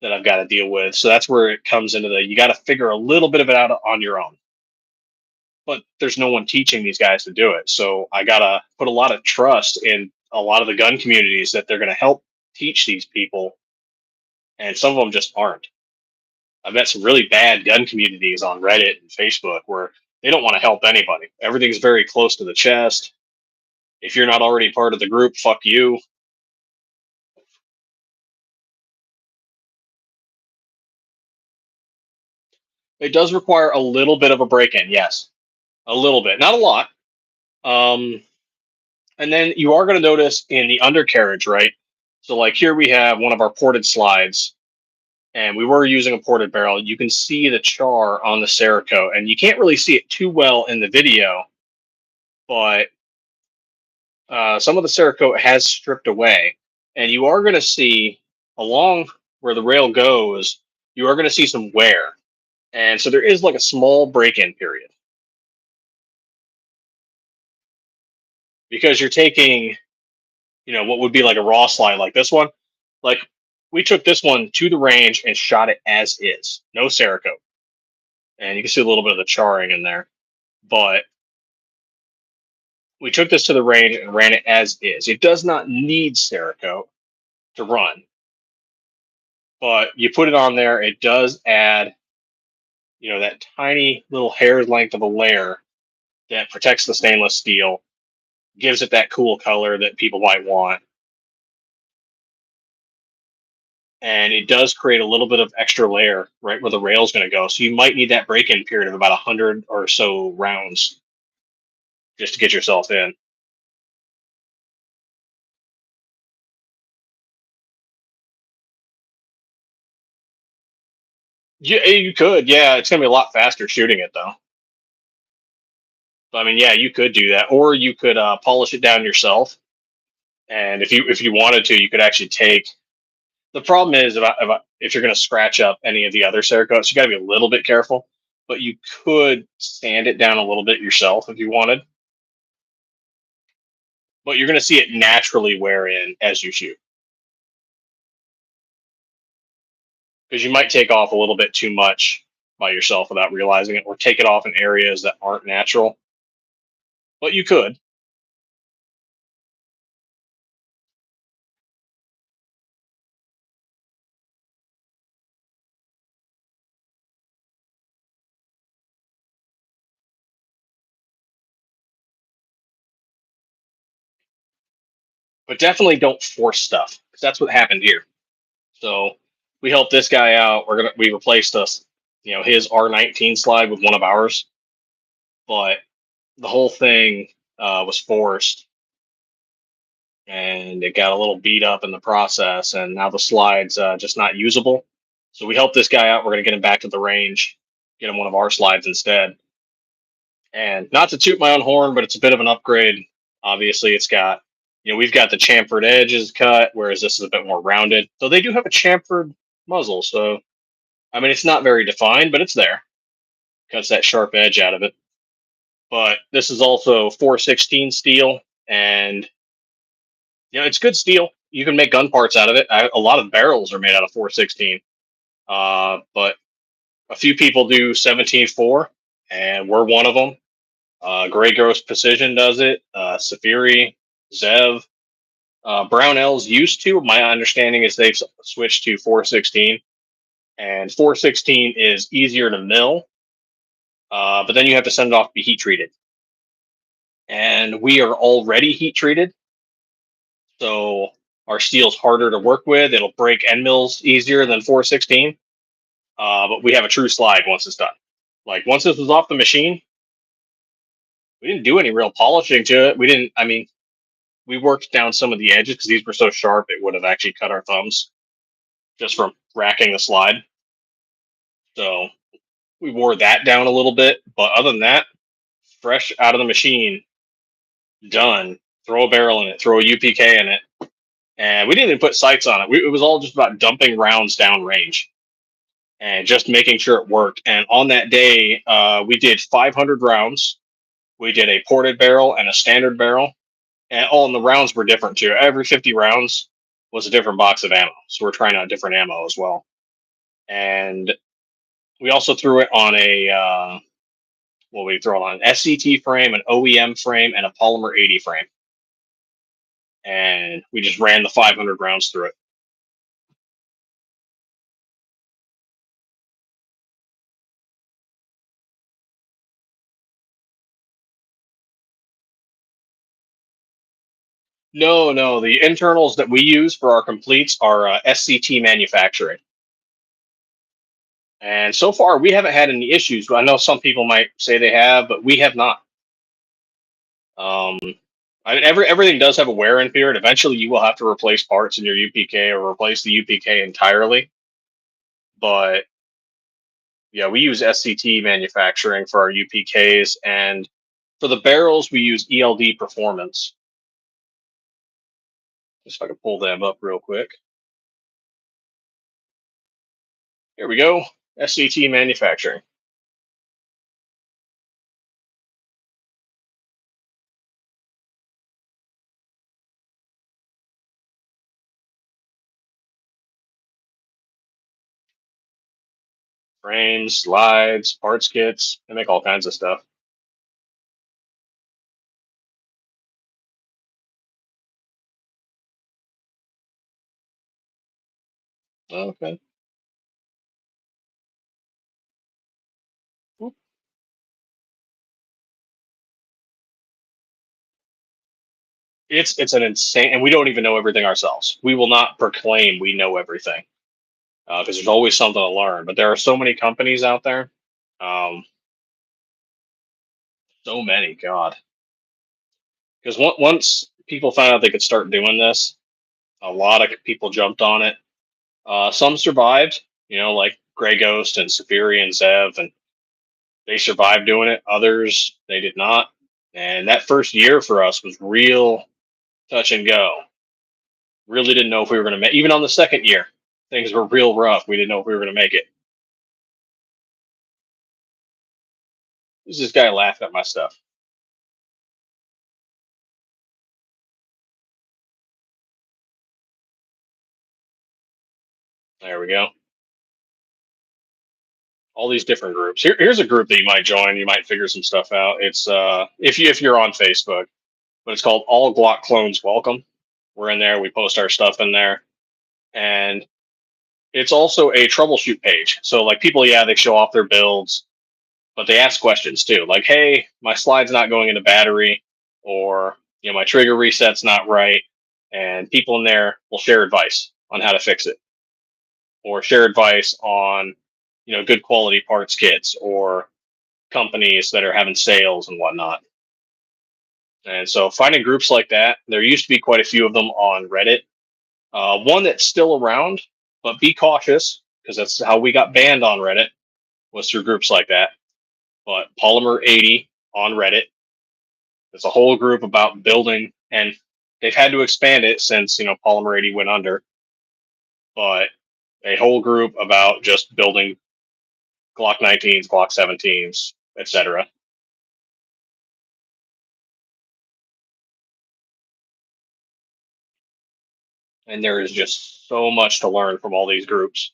that I've got to deal with. So that's where it comes into you got to figure a little bit of it out on your own. But there's no one teaching these guys to do it. So I got to put a lot of trust in a lot of the gun communities that they're going to help teach these people. And some of them just aren't. I've met some really bad gun communities on Reddit and Facebook where they don't want to help anybody. Everything's very close to the chest. If you're not already part of the group, fuck you. It does require a little bit of a break in, yes. A little bit. Not a lot. Um, and then you are going to notice in the undercarriage, right? So, like here we have one of our ported slides, and we were using a ported barrel. You can see the char on the Cerakote, and you can't really see it too well in the video, but some of the Cerakote has stripped away, and you are going to see along where the rail goes, you are going to see some wear, and so there is like a small break-in period because you're taking, what would be like a raw slide like this one. Like we took this one to the range and shot it as is, no Cerakote, and you can see a little bit of the charring in there, but we took this to the range and ran it as is. It does not need Cerakote to run, but you put it on there, it does add, that tiny little hair's length of a layer that protects the stainless steel, gives it that cool color that people might want. And it does create a little bit of extra layer right where the rail is going to go. So you might need that break-in period of about 100 or so rounds just to get yourself in. Yeah, you could. Yeah, it's going to be a lot faster shooting it though. So, I mean, yeah, you could do that, or you could polish it down yourself. And if you wanted to, you could actually take. The problem is if you're going to scratch up any of the other Cerakotes, you got to be a little bit careful. But you could sand it down a little bit yourself if you wanted. But you're going to see it naturally wear in as you shoot because you might take off a little bit too much by yourself without realizing it, or take it off in areas that aren't natural. But you could. But definitely don't force stuff because that's what happened here. So we helped this guy out. We replaced us, his R19 slide with one of ours, but the whole thing was forced, and it got a little beat up in the process, and now the slide's just not usable. So we helped this guy out. We're gonna get him back to the range, get him one of our slides instead. And not to toot my own horn, but it's a bit of an upgrade. Obviously, it's got, we've got the chamfered edges cut, whereas this is a bit more rounded. So they do have a chamfered muzzle. So, I mean, it's not very defined, but it's there. Cuts that sharp edge out of it. But this is also 416 steel, and it's good steel. You can make gun parts out of it. A lot of barrels are made out of 416. But a few people do 17.4, and we're one of them. Grey Ghost Precision does it. Safiri, Zev, Brownells used to. My understanding is they've switched to 416, and 416 is easier to mill, but then you have to send it off to be heat treated. and we are already heat treated, so our steel's harder to work with. It'll break end mills easier than 416, but we have a true slide once it's done. Like once this was off the machine, we didn't do any real polishing to it. We didn't. I mean, we worked down some of the edges because these were so sharp it would have actually cut our thumbs just from racking the slide. So we wore that down a little bit, but other than that, fresh out of the machine, done. Throw a barrel in it, throw a UPK in it, and we didn't even put sights on it. It was all just about dumping rounds down range and just making sure it worked. And on that day, we did 500 rounds. We did a ported barrel and a standard barrel, and all the rounds were different too. Every 50 rounds was a different box of ammo, so we're trying out different ammo as well. And we also threw it on a we throw it on an SCT frame, an OEM frame, and a polymer 80 frame, and we just ran the 500 rounds through it. No, the internals that we use for our completes are SCT manufacturing. And so far, we haven't had any issues. I know some people might say they have, but we have not. Um, I mean, everything does have a wear-in period. Eventually, you will have to replace parts in your UPK or replace the UPK entirely. But yeah, we use SCT manufacturing for our UPKs, and for the barrels, we use ELD Performance. Just if I can pull them up real quick. Here we go. SCT manufacturing. Frames, slides, parts kits. They make all kinds of stuff. Okay. It's an insane, and we don't even know everything ourselves. We will not proclaim we know everything because there's always something to learn. But there are so many companies out there. Um, so many, God. Because once people found out they could start doing this, a lot of people jumped on it. Some survived, like Grey Ghost and Safiri and Zev, and they survived doing it. Others, they did not. And that first year for us was real touch and go. Really didn't know if we were going to make. Even on the second year, things were real rough. We didn't know if we were going to make it. Who's this guy laughing at my stuff? There we go. All these different groups. Here's a group that you might join. You might figure some stuff out. It's if you're on Facebook, but it's called All Glock Clones Welcome. We're in there. We post our stuff in there, and it's also a troubleshoot page. So like people, yeah, they show off their builds, but they ask questions too. Like, hey, my slide's not going into battery, or my trigger reset's not right, and people in there will share advice on how to fix it, or share advice on good quality parts kits or companies that are having sales and whatnot. And so finding groups like that, there used to be quite a few of them on Reddit. One that's still around, but be cautious because that's how we got banned on Reddit, was through groups like that. But Polymer 80 on Reddit, there's a whole group about building, and they've had to expand it since Polymer 80 went under. But a whole group about just building Glock 19s, Glock 17s, etc. And there is just so much to learn from all these groups.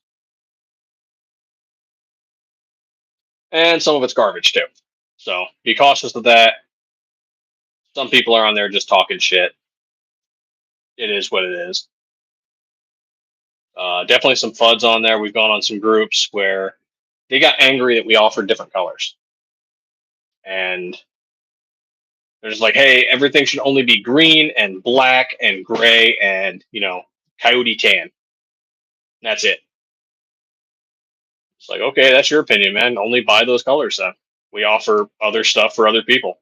And some of it's garbage too. So be cautious of that. Some people are on there just talking shit. It is what it is. Definitely some FUDs on there. We've gone on some groups where they got angry that we offered different colors. And They're just like, hey, everything should only be green and black and gray and coyote tan. That's it. It's like, okay, that's your opinion, man. Only buy those colors then. We offer other stuff for other people.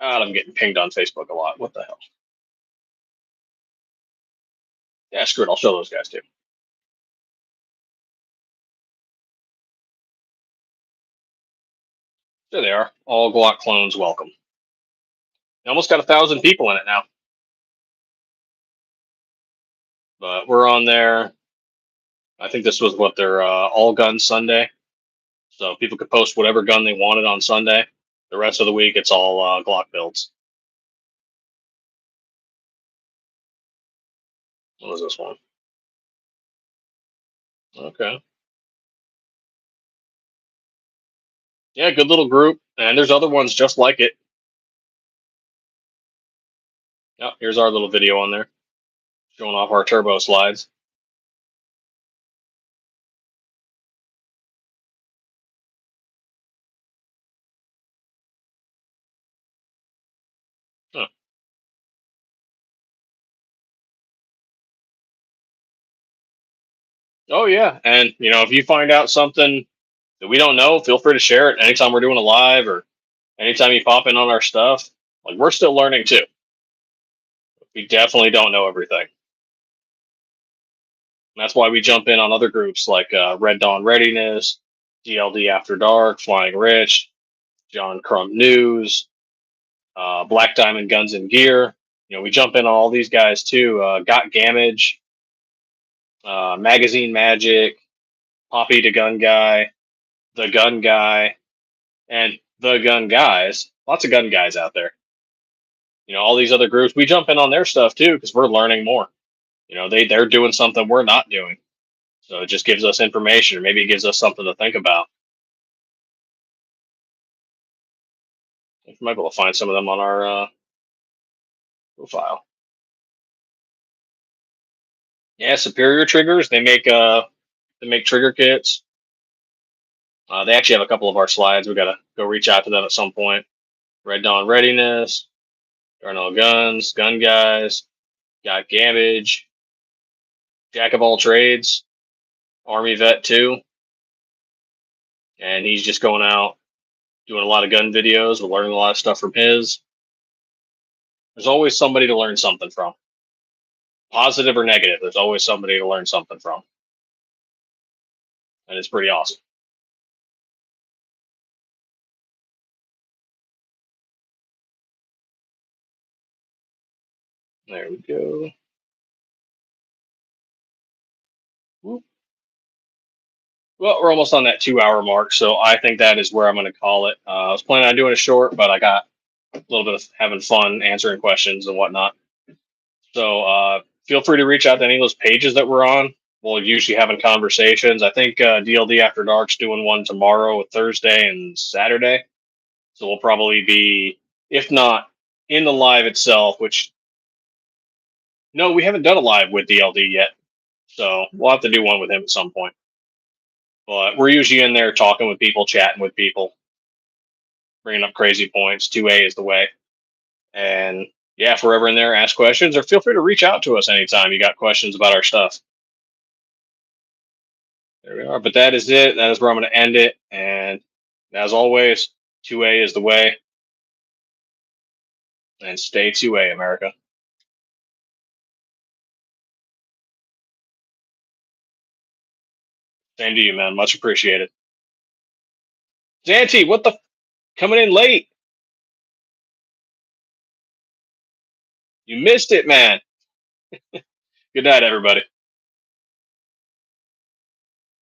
God, I'm getting pinged on Facebook a lot. What the hell? Yeah, screw it. I'll show those guys too. There they are. All Glock clones welcome. You almost got 1,000 people in it now. But we're on there. I think this was what their all gun Sunday. So people could post whatever gun they wanted on Sunday. The rest of the week, it's all Glock builds. What was this one? Okay. Yeah, good little group. And there's other ones just like it. Yep, here's our little video on there, showing off our turbo slides. Huh. Oh yeah, and if you find out something that we don't know, feel free to share it anytime we're doing a live or anytime you pop in on our stuff. Like we're still learning too. We definitely don't know everything. And that's why we jump in on other groups like Red Dawn Readiness, DLD After Dark, Flying Rich, John Crumb News, Black Diamond Guns and Gear. We jump in on all these guys too. Got Gamage, Magazine Magic, Poppy the Gun Guy, the Gun Guy, and the Gun Guys. Lots of gun guys out there. All these other groups. We jump in on their stuff too because we're learning more. They're doing something we're not doing, so it just gives us information, or maybe it gives us something to think about. We might be able to find some of them on our profile. Yeah, Superior Triggers. They make trigger kits. They actually have a couple of our slides. We gotta go reach out to them at some point. Red Dawn Readiness, Darnell Guns, Gun Guys, got Gamage, Jack of all trades, Army vet too, and he's just going out doing a lot of gun videos. We're learning a lot of stuff from his. There's always somebody to learn something from, positive or negative. There's always somebody to learn something from, and it's pretty awesome. There we go. Whoop. Well, we're almost on that 2 hour mark, so I think that is where I'm going to call it. I was planning on doing a short, but I got a little bit of having fun answering questions and whatnot. So feel free to reach out to any of those pages that we're on. We'll usually having conversations. I think DLD After Dark's doing one tomorrow, Thursday, and Saturday. So we'll probably be, if not in the live itself, which no, we haven't done a live with DLD yet. So we'll have to do one with him at some point. But we're usually in there talking with people, chatting with people, bringing up crazy points. 2A is the way. And yeah, if we're ever in there, ask questions or feel free to reach out to us anytime you got questions about our stuff. There we are. But that is it. That is where I'm going to end it. And as always, 2A is the way. And stay 2A, America. Same to you, man. Much appreciated. Zanti, what the? Coming in late. You missed it, man. Good night, everybody.